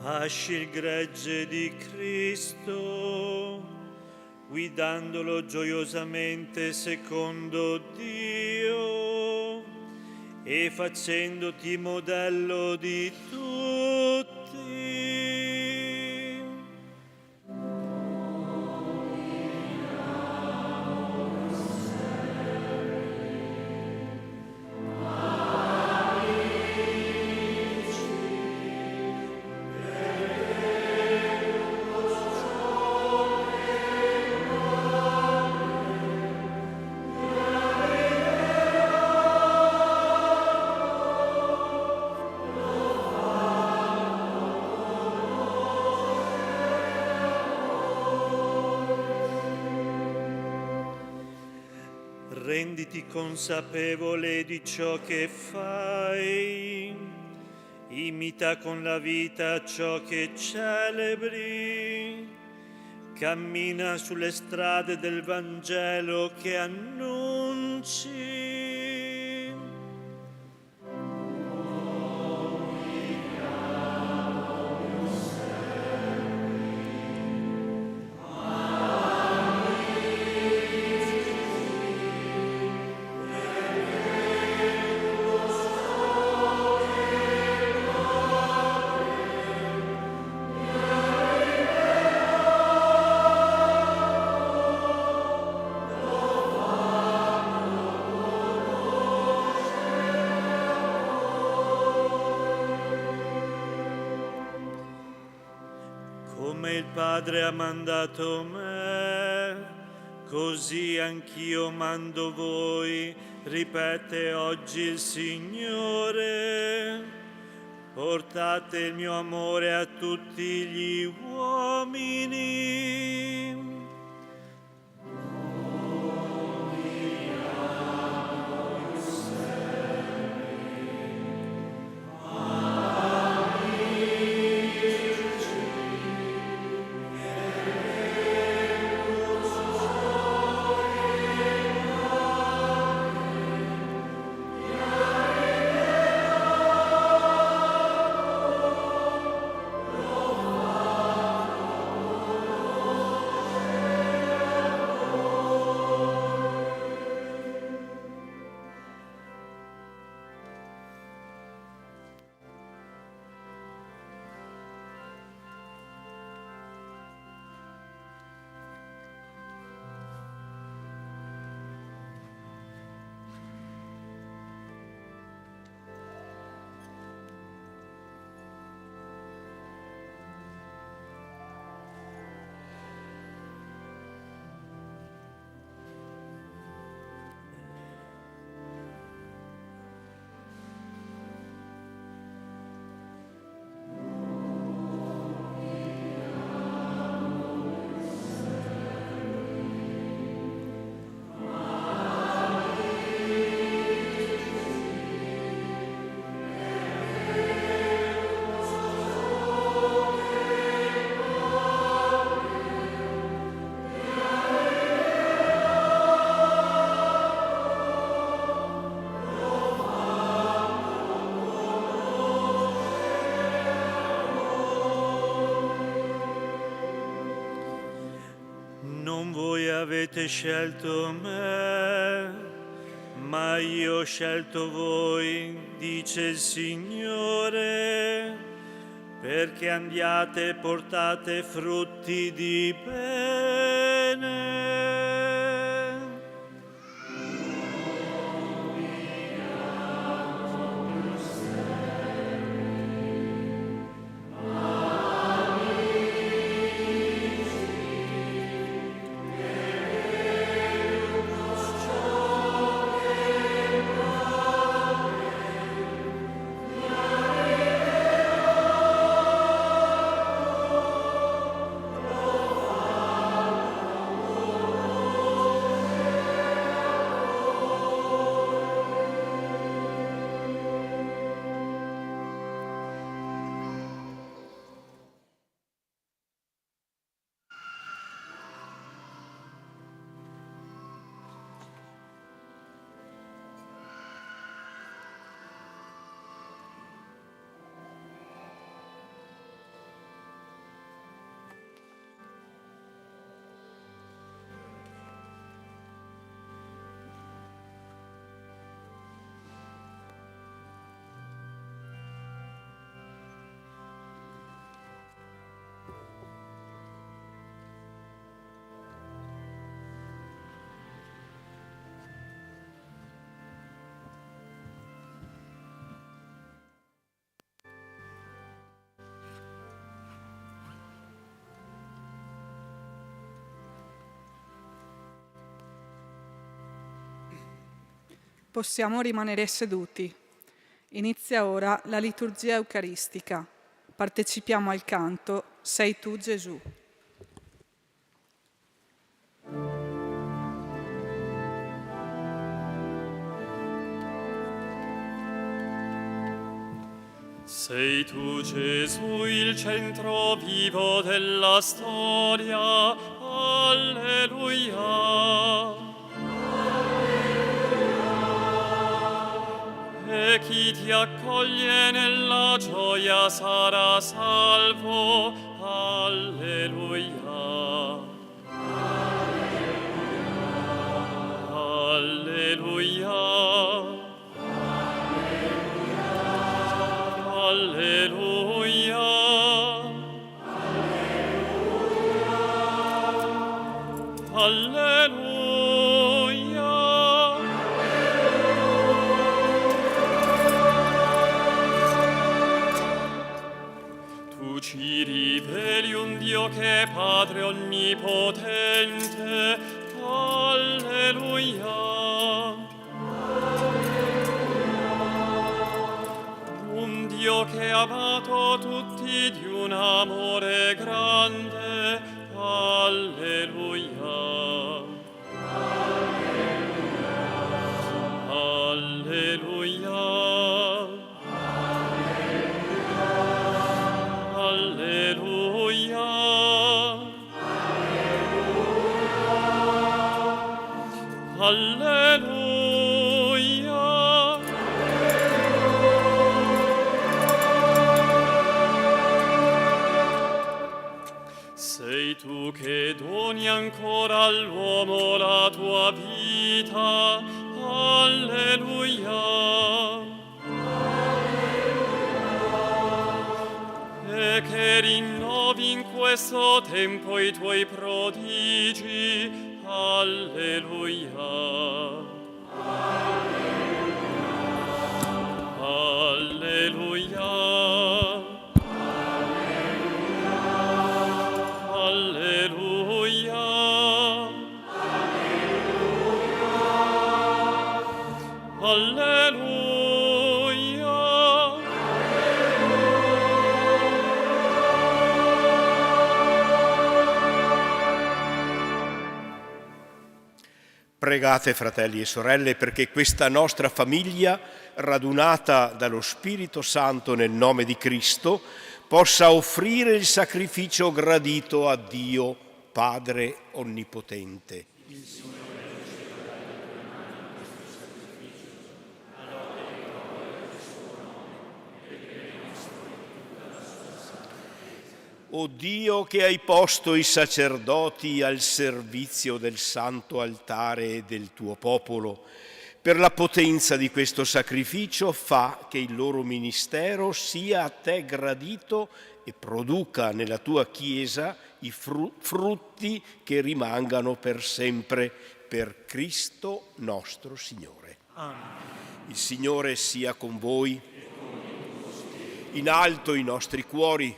Pasci il gregge di Cristo, guidandolo gioiosamente secondo Dio e facendoti modello di tutti. Renditi consapevole di ciò che fai, imita con la vita ciò che celebri, cammina sulle strade del Vangelo che annunci. Come il Padre ha mandato me, così anch'io mando voi, ripete oggi il Signore. Portate il mio amore a tutti gli uomini. Non voi avete scelto me, ma io ho scelto voi, dice il Signore, perché andiate e portate frutti di bene. Possiamo rimanere seduti. Inizia ora la liturgia eucaristica. Partecipiamo al canto Sei tu Gesù. Sei tu Gesù il centro vivo della storia. Alleluia. E chi ti accoglie nella gioia sarà salvo. Alleluia. Alleluia. Alleluia. Alleluia. Tu ci riveli un Dio che è Padre onnipotente. Alleluia. Un Dio che ha amato tutti di un amore grande. Alleluia. Alleluia. Alleluia. Alleluia. Sei tu che doni ancora all'uomo la tua vita. Alleluia. E che rinnovi in questo tempo i tuoi prodigi. Alleluia. Alleluia. Alleluia. Alleluia. Pregate, fratelli e sorelle, perché questa nostra famiglia, radunata dallo Spirito Santo nel nome di Cristo, possa offrire il sacrificio gradito a Dio, Padre Onnipotente. O Dio che hai posto i sacerdoti al servizio del santo altare e del tuo popolo, per la potenza di questo sacrificio fa che il loro ministero sia a te gradito e produca nella tua Chiesa i frutti che rimangano per sempre, per Cristo nostro Signore. Amen. Il Signore sia con voi. In alto i nostri cuori.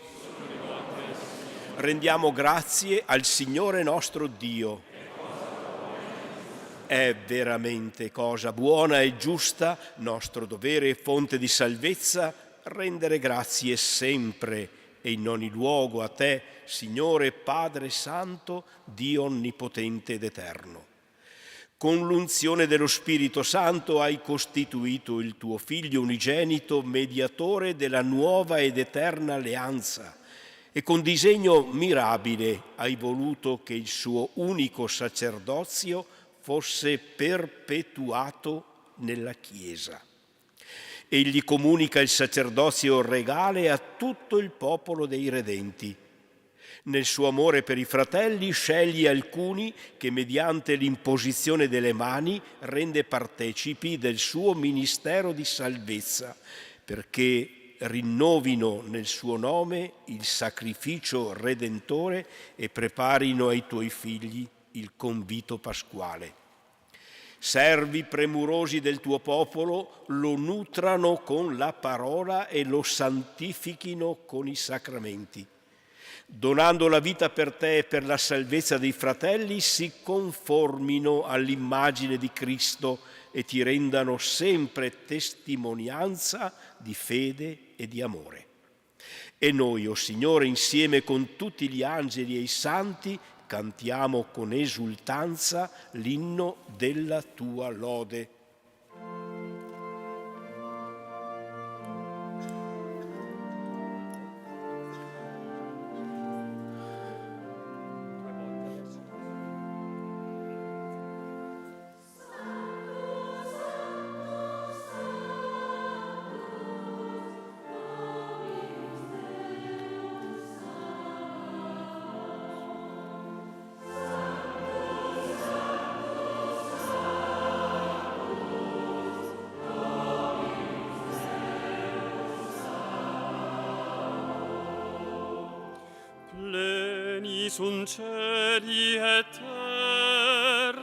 Rendiamo grazie al Signore nostro Dio. È veramente cosa buona e giusta, nostro dovere e fonte di salvezza, rendere grazie sempre e in ogni luogo a te, Signore Padre Santo, Dio onnipotente ed eterno. Con l'unzione dello Spirito Santo hai costituito il tuo Figlio unigenito, mediatore della nuova ed eterna alleanza, e con disegno mirabile hai voluto che il suo unico sacerdozio fosse perpetuato nella Chiesa. Egli comunica il sacerdozio regale a tutto il popolo dei redenti. Nel suo amore per i fratelli sceglie alcuni che mediante l'imposizione delle mani rende partecipi del suo ministero di salvezza, perché rinnovino nel suo nome il sacrificio redentore e preparino ai tuoi figli il convito pasquale. Servi premurosi del tuo popolo lo nutrano con la parola e lo santifichino con i sacramenti. Donando la vita per te e per la salvezza dei fratelli, si conformino all'immagine di Cristo e ti rendano sempre testimonianza di fede e di amore. E noi, o Signore, insieme con tutti gli angeli e i santi, cantiamo con esultanza l'inno della tua lode. Pleni sunt cieli et terra,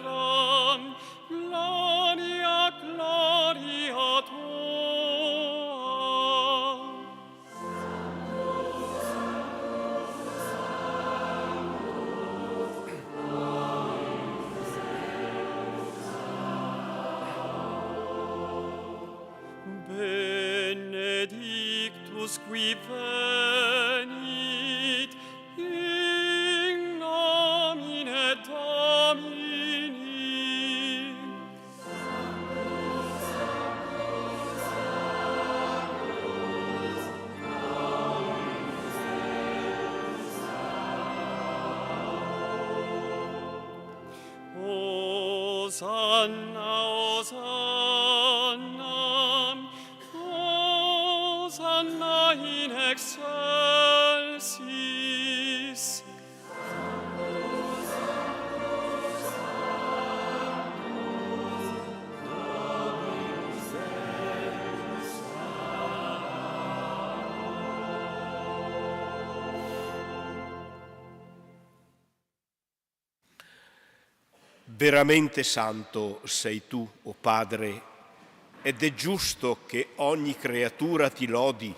gloria, gloria tua. Benedictus qui venit in nomine Domini. Hosanna, Hosanna, Hosanna in excelsis. Veramente santo sei tu, o Padre, ed è giusto che ogni creatura ti lodi.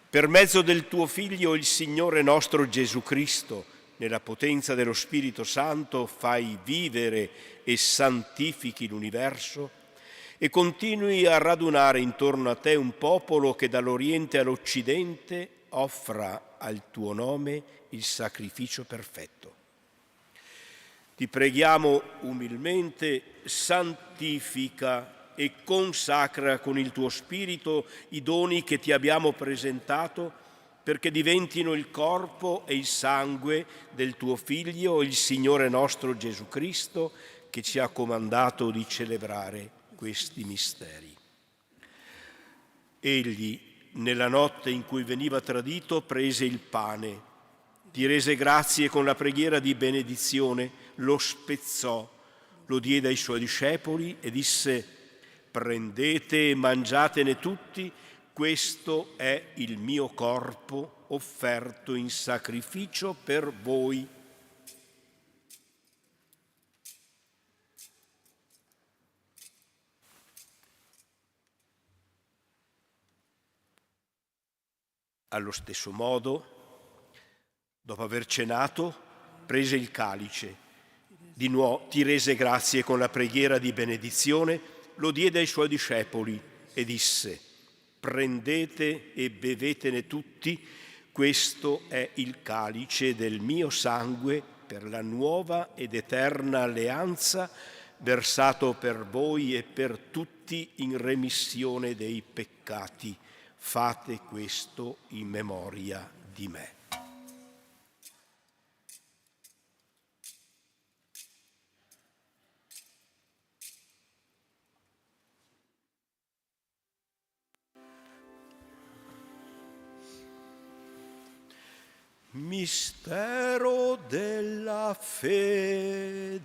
Per mezzo del tuo Figlio, il Signore nostro Gesù Cristo, nella potenza dello Spirito Santo, fai vivere e santifichi l'universo e continui a radunare intorno a te un popolo che dall'Oriente all'Occidente offra al tuo nome il sacrificio perfetto. Ti preghiamo umilmente, santifica e consacra con il tuo Spirito i doni che ti abbiamo presentato, perché diventino il corpo e il sangue del tuo Figlio, il Signore nostro Gesù Cristo, che ci ha comandato di celebrare questi misteri. Egli, nella notte in cui veniva tradito, prese il pane, ti rese grazie con la preghiera di benedizione, lo spezzò, lo diede ai suoi discepoli e disse: prendete e mangiatene tutti, questo è il mio corpo offerto in sacrificio per voi. Allo stesso modo, dopo aver cenato, prese il calice, di nuovo ti rese grazie con la preghiera di benedizione, lo diede ai suoi discepoli e disse: prendete e bevetene tutti, questo è il calice del mio sangue per la nuova ed eterna alleanza, versato per voi e per tutti in remissione dei peccati. Fate questo in memoria di me. Mistero della fede.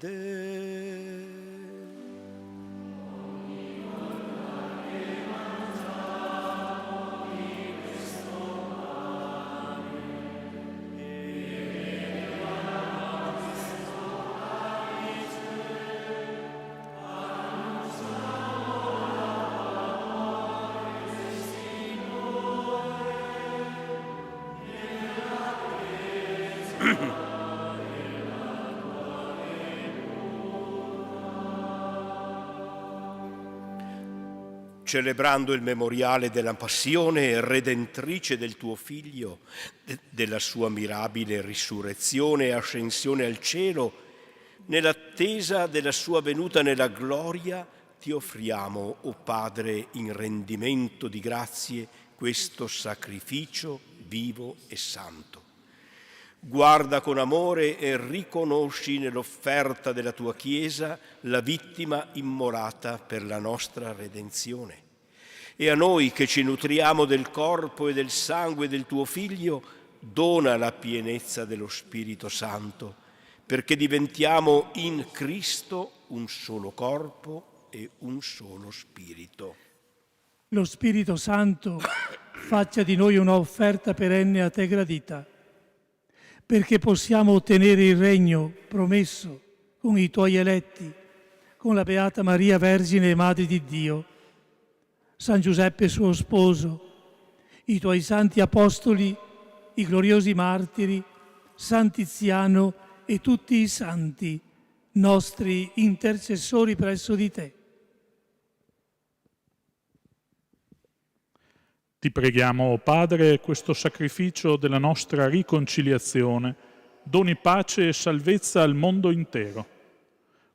Celebrando il memoriale della passione redentrice del tuo Figlio, della sua mirabile risurrezione e ascensione al cielo, nell'attesa della sua venuta nella gloria, ti offriamo, o Padre, in rendimento di grazie, questo sacrificio vivo e santo. Guarda con amore e riconosci nell'offerta della tua Chiesa la vittima immolata per la nostra redenzione. E a noi che ci nutriamo del corpo e del sangue del tuo Figlio, dona la pienezza dello Spirito Santo, perché diventiamo in Cristo un solo corpo e un solo Spirito. Lo Spirito Santo faccia di noi una offerta perenne a te gradita, perché possiamo ottenere il regno promesso con i tuoi eletti, con la Beata Maria Vergine e Madre di Dio, San Giuseppe suo sposo, i tuoi santi apostoli, i gloriosi martiri, San Tiziano e tutti i santi, nostri intercessori presso di te. Ti preghiamo, o Padre, questo sacrificio della nostra riconciliazione doni pace e salvezza al mondo intero.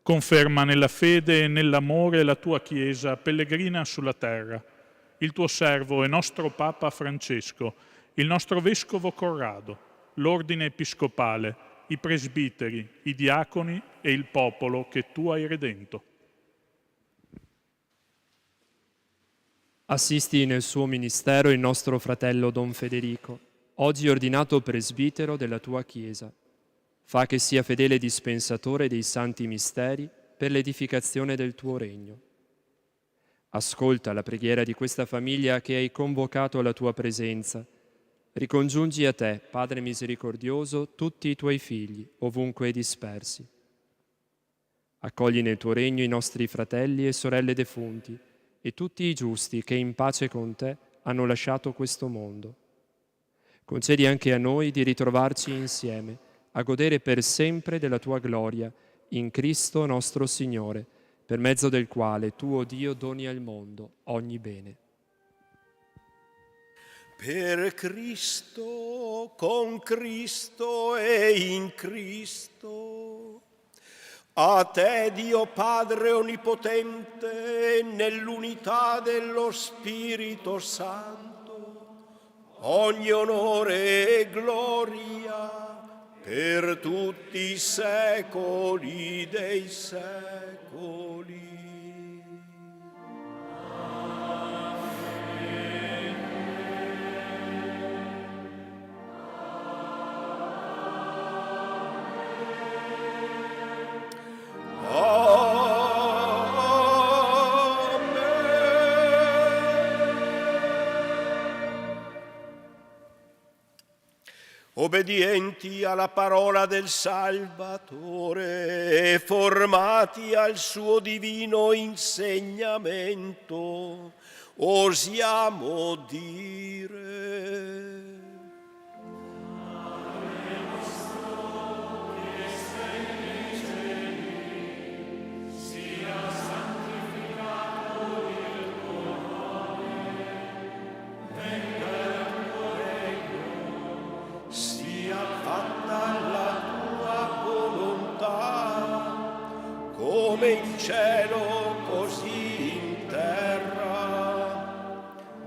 Conferma nella fede e nell'amore la tua Chiesa pellegrina sulla terra, il tuo servo e nostro Papa Francesco, il nostro Vescovo Corrado, l'ordine episcopale, i presbiteri, i diaconi e il popolo che tu hai redento. Assisti nel suo ministero il nostro fratello Don Federico, oggi ordinato presbitero della tua Chiesa. Fa che sia fedele dispensatore dei santi misteri per l'edificazione del tuo regno. Ascolta la preghiera di questa famiglia che hai convocato alla tua presenza. Ricongiungi a te, Padre misericordioso, tutti i tuoi figli, ovunque dispersi. Accogli nel tuo regno i nostri fratelli e sorelle defunti, e tutti i giusti che in pace con te hanno lasciato questo mondo. Concedi anche a noi di ritrovarci insieme, a godere per sempre della tua gloria, in Cristo nostro Signore, per mezzo del quale tu, o Dio, doni al mondo ogni bene. Per Cristo, con Cristo e in Cristo, a te, Dio Padre Onnipotente, nell'unità dello Spirito Santo, ogni onore e gloria per tutti i secoli dei secoli. obbedienti alla parola del Salvatore e formati al suo divino insegnamento, osiamo dire: come in cielo così in terra.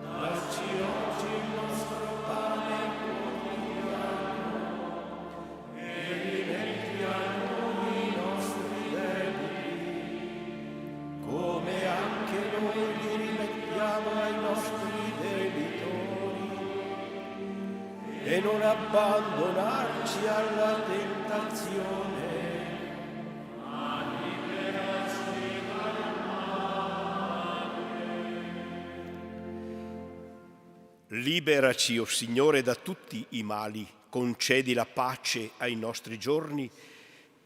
Dacci oggi il nostro pane quotidiano e rimetti a noi i nostri debiti, come anche noi li rimettiamo ai nostri debitori, e non abbandonarci alla tentazione, liberaci, o Signore, da tutti i mali, concedi la pace ai nostri giorni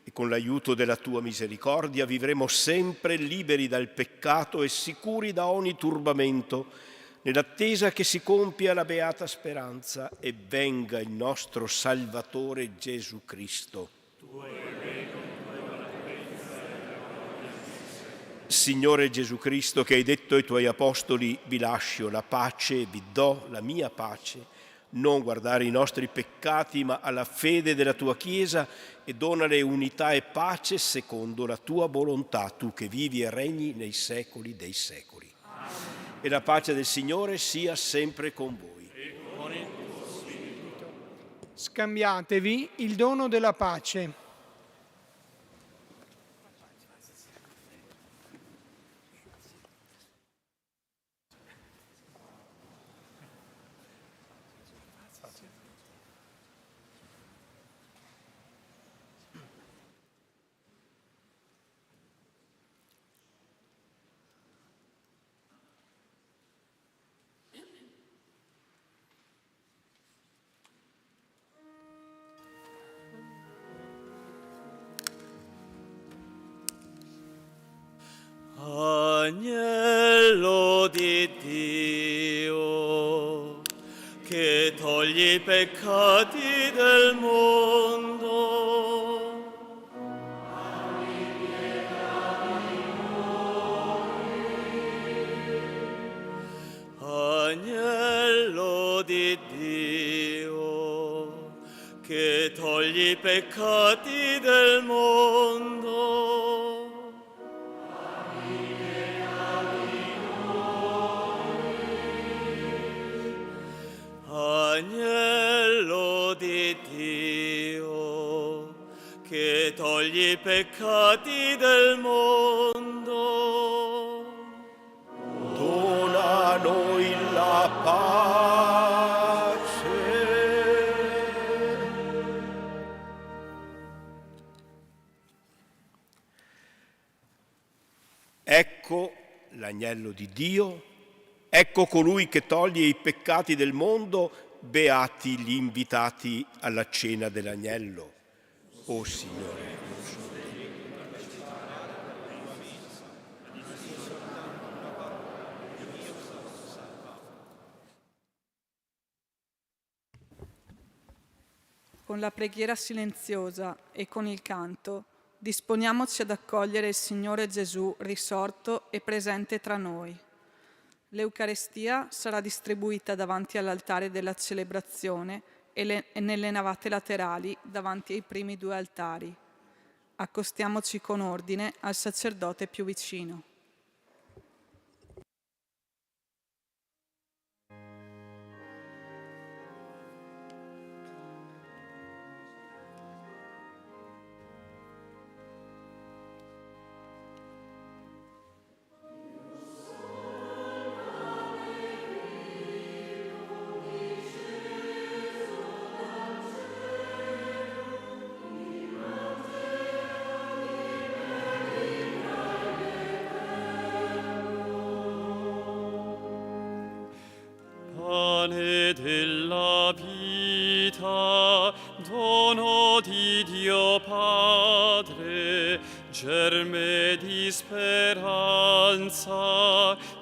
e con l'aiuto della tua misericordia vivremo sempre liberi dal peccato e sicuri da ogni turbamento, nell'attesa che si compia la beata speranza e venga il nostro Salvatore Gesù Cristo. Signore Gesù Cristo, che hai detto ai tuoi apostoli: vi lascio la pace, vi do la mia pace, non guardare i nostri peccati ma alla fede della tua Chiesa, e donale unità e pace secondo la tua volontà, tu che vivi e regni nei secoli dei secoli. Amen. E la pace del Signore sia sempre con voi. E con il tuo spirito. Scambiatevi il dono della pace. Agnello di Dio, che togli i peccati del mondo, abbi pietà di noi. Agnello di Dio, che togli i peccati del mondo, Agnello di Dio, che togli i peccati del mondo, Dona a noi la pace. Ecco l'agnello di Dio, ecco colui che toglie i peccati del mondo. Beati gli invitati alla cena dell'agnello. O Signore, con la preghiera silenziosa e con il canto, disponiamoci ad accogliere il Signore Gesù risorto e presente tra noi. L'Eucarestia sarà distribuita davanti all'altare della celebrazione e nelle navate laterali davanti ai primi due altari. Accostiamoci con ordine al sacerdote più vicino. vita, dono di Dio Padre, germe di speranza,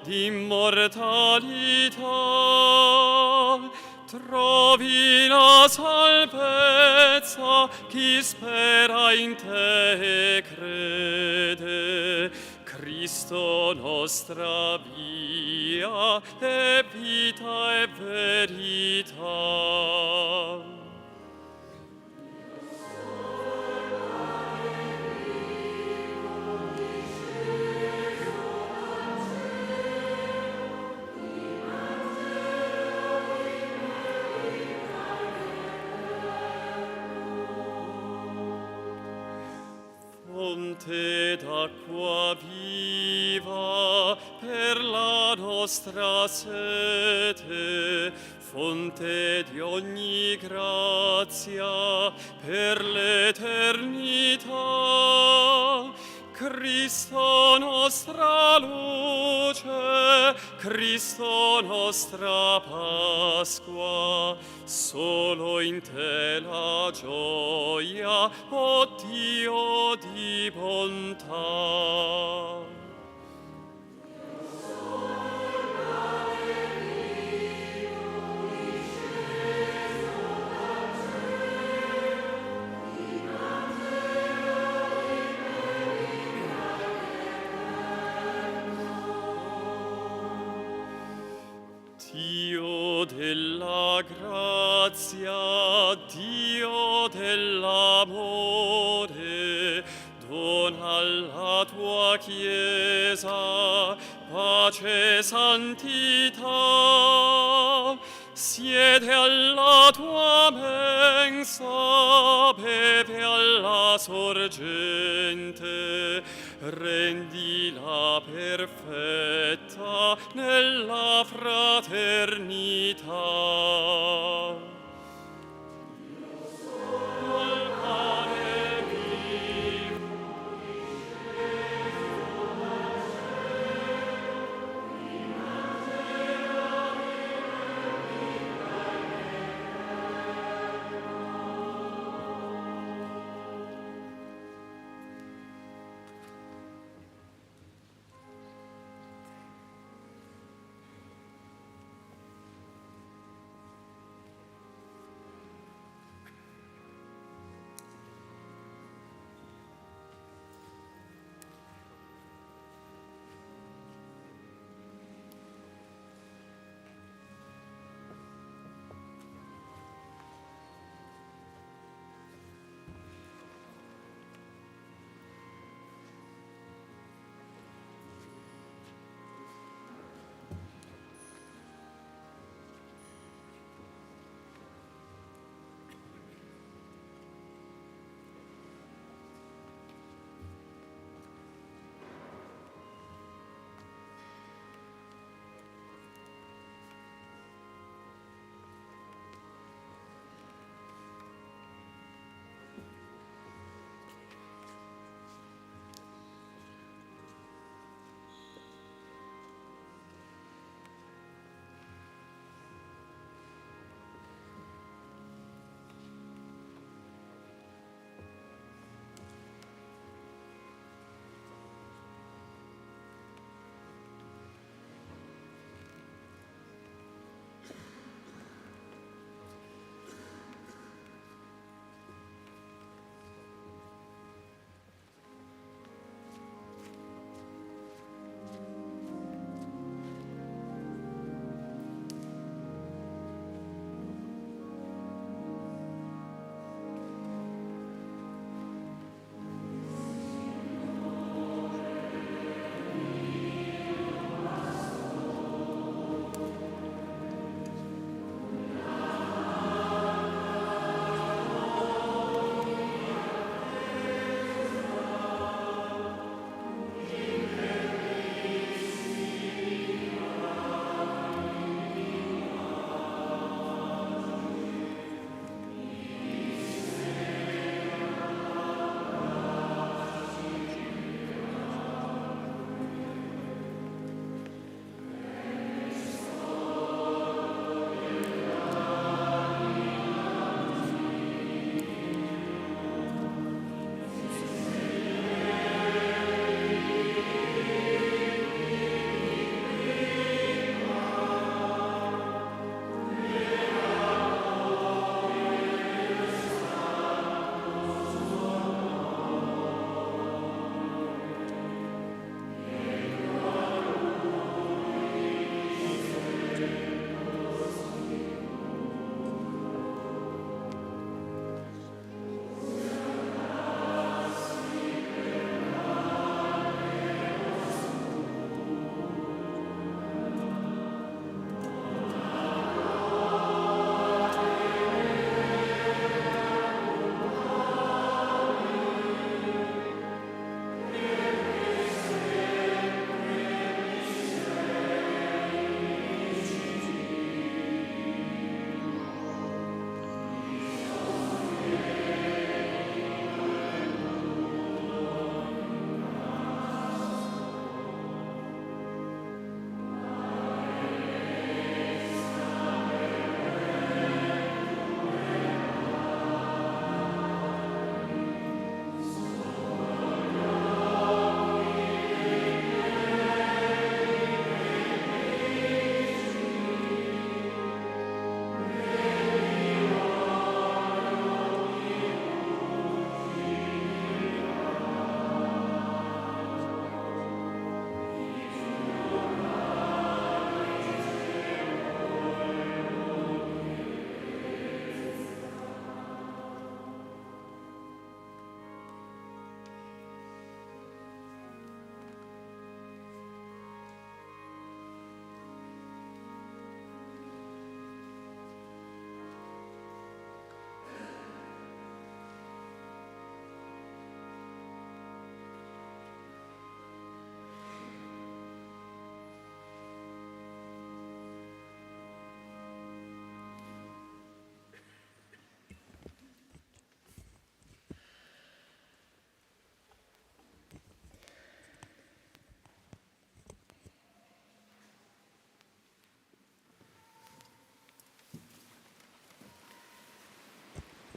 di immortalità. Trovi la salvezza chi spera in te e crede. Cristo nostra via e vita e verità. Fonte d'acqua viva per la nostra sete, fonte di ogni grazia per l'eternità. Cristo nostra luce, Cristo nostra Pasqua, solo in te la gioia, o Dio di bontà. Dio della grazia, Dio dell'amore, dona alla tua Chiesa pace e santità. Siede alla tua mensa, beve alla sorgente, rendila perfetta nella fraternità.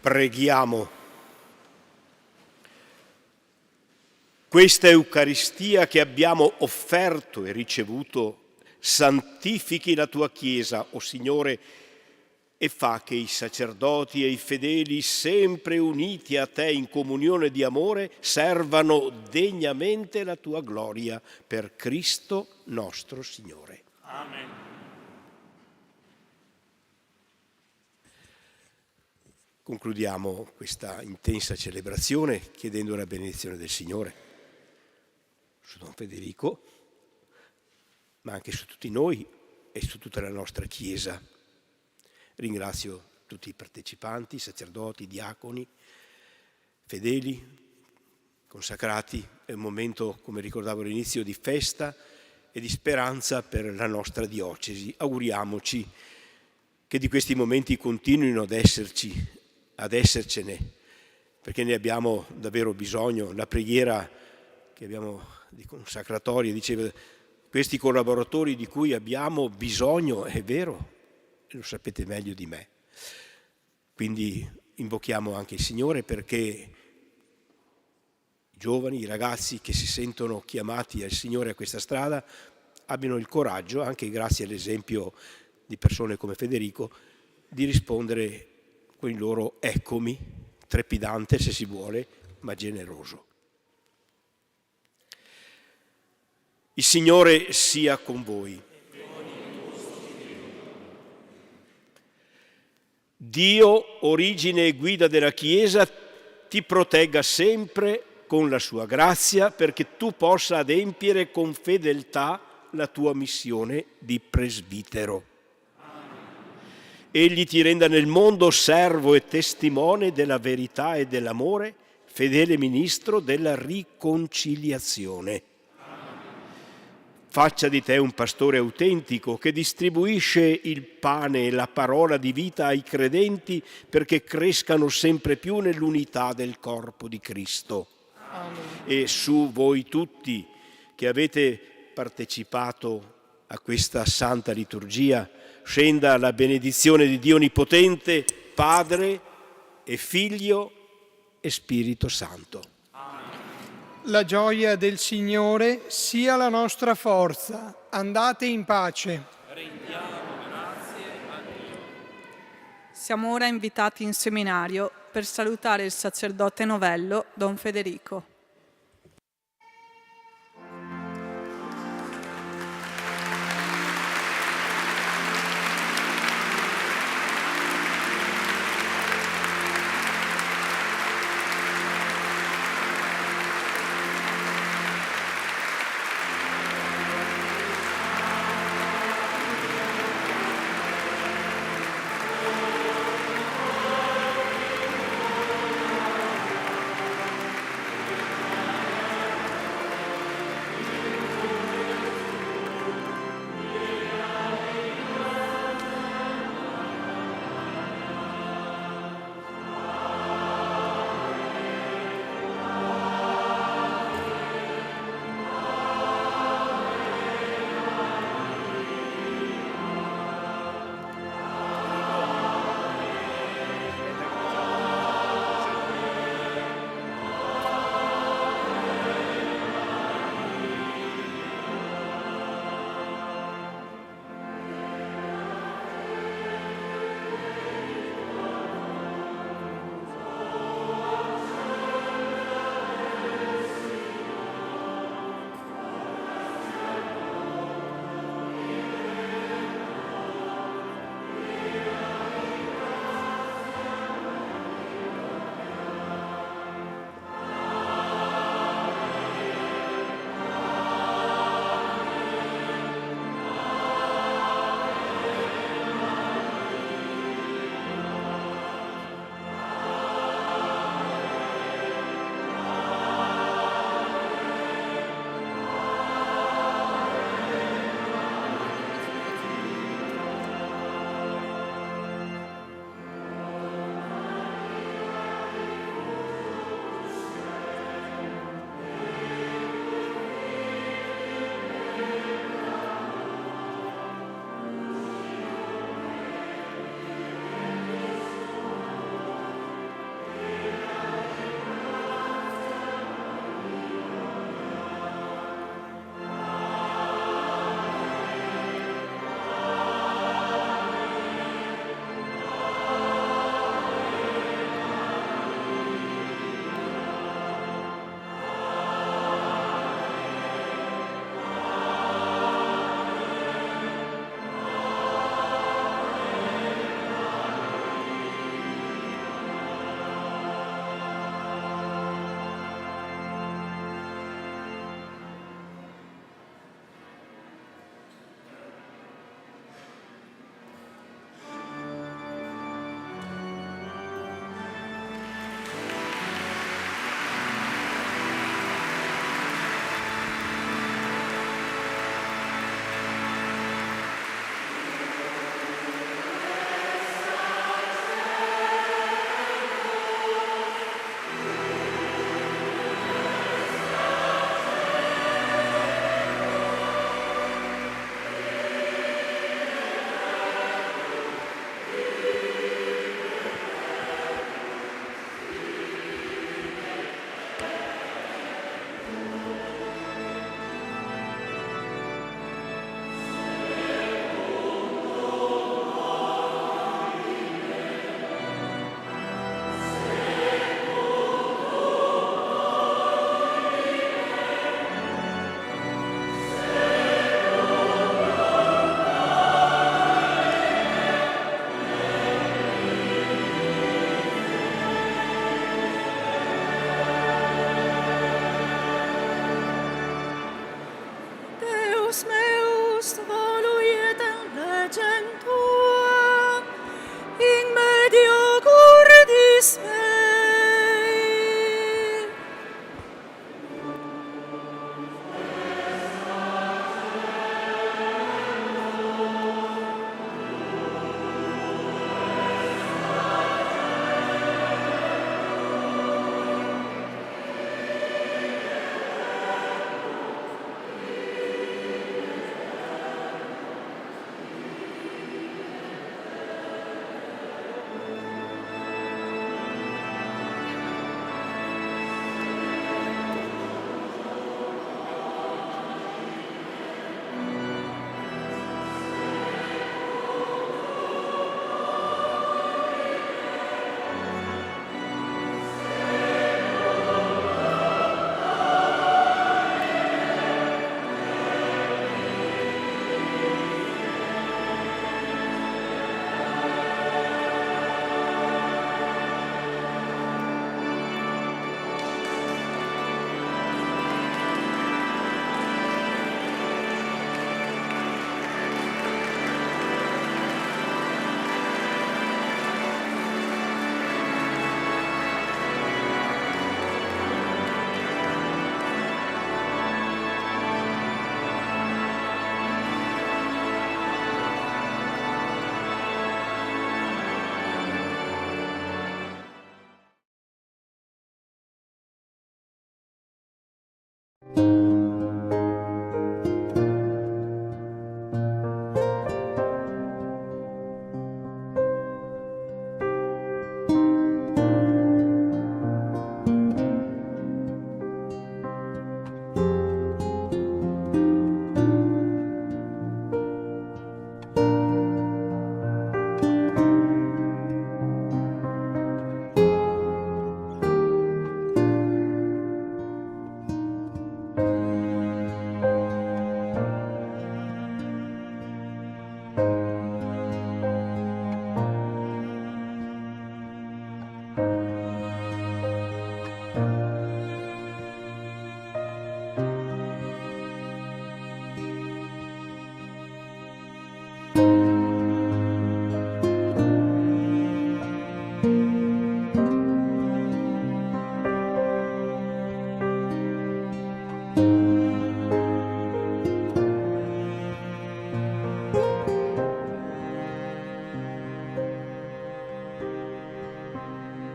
Preghiamo. Questa Eucaristia che abbiamo offerto e ricevuto santifichi la tua Chiesa, o Signore, e fa che i sacerdoti e i fedeli, sempre uniti a te in comunione di amore, servano degnamente la tua gloria per Cristo nostro Signore. Amen. Concludiamo questa intensa celebrazione chiedendo la benedizione del Signore su Don Federico, ma anche su tutti noi e su tutta la nostra Chiesa. Ringrazio tutti i partecipanti, sacerdoti, diaconi, fedeli, consacrati. È un momento, come ricordavo all'inizio, di festa e di speranza per la nostra diocesi. Auguriamoci che di questi momenti continuino ad essercene, perché ne abbiamo davvero bisogno. La preghiera che abbiamo di consacratoria diceva: questi collaboratori di cui abbiamo bisogno, è vero, lo sapete meglio di me. Quindi invochiamo anche il Signore perché i giovani, i ragazzi che si sentono chiamati al Signore a questa strada abbiano il coraggio, anche grazie all'esempio di persone come Federico, di rispondere con il loro eccomi, trepidante se si vuole, ma generoso. Il Signore sia con voi. Dio, origine e guida della Chiesa, ti protegga sempre con la sua grazia perché tu possa adempiere con fedeltà la tua missione di presbitero. Egli ti renda nel mondo servo e testimone della verità e dell'amore, fedele ministro della riconciliazione. Faccia di te un pastore autentico che distribuisce il pane e la parola di vita ai credenti perché crescano sempre più nell'unità del corpo di Cristo. Amen. E su voi tutti che avete partecipato a questa santa liturgia scenda la benedizione di Dio Onnipotente, Padre e Figlio e Spirito Santo. La gioia del Signore sia la nostra forza. Andate in pace. Rendiamo grazie a Dio. Siamo ora invitati in seminario per salutare il sacerdote novello Don Federico.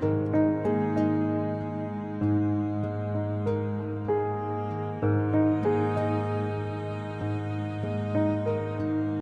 Amen.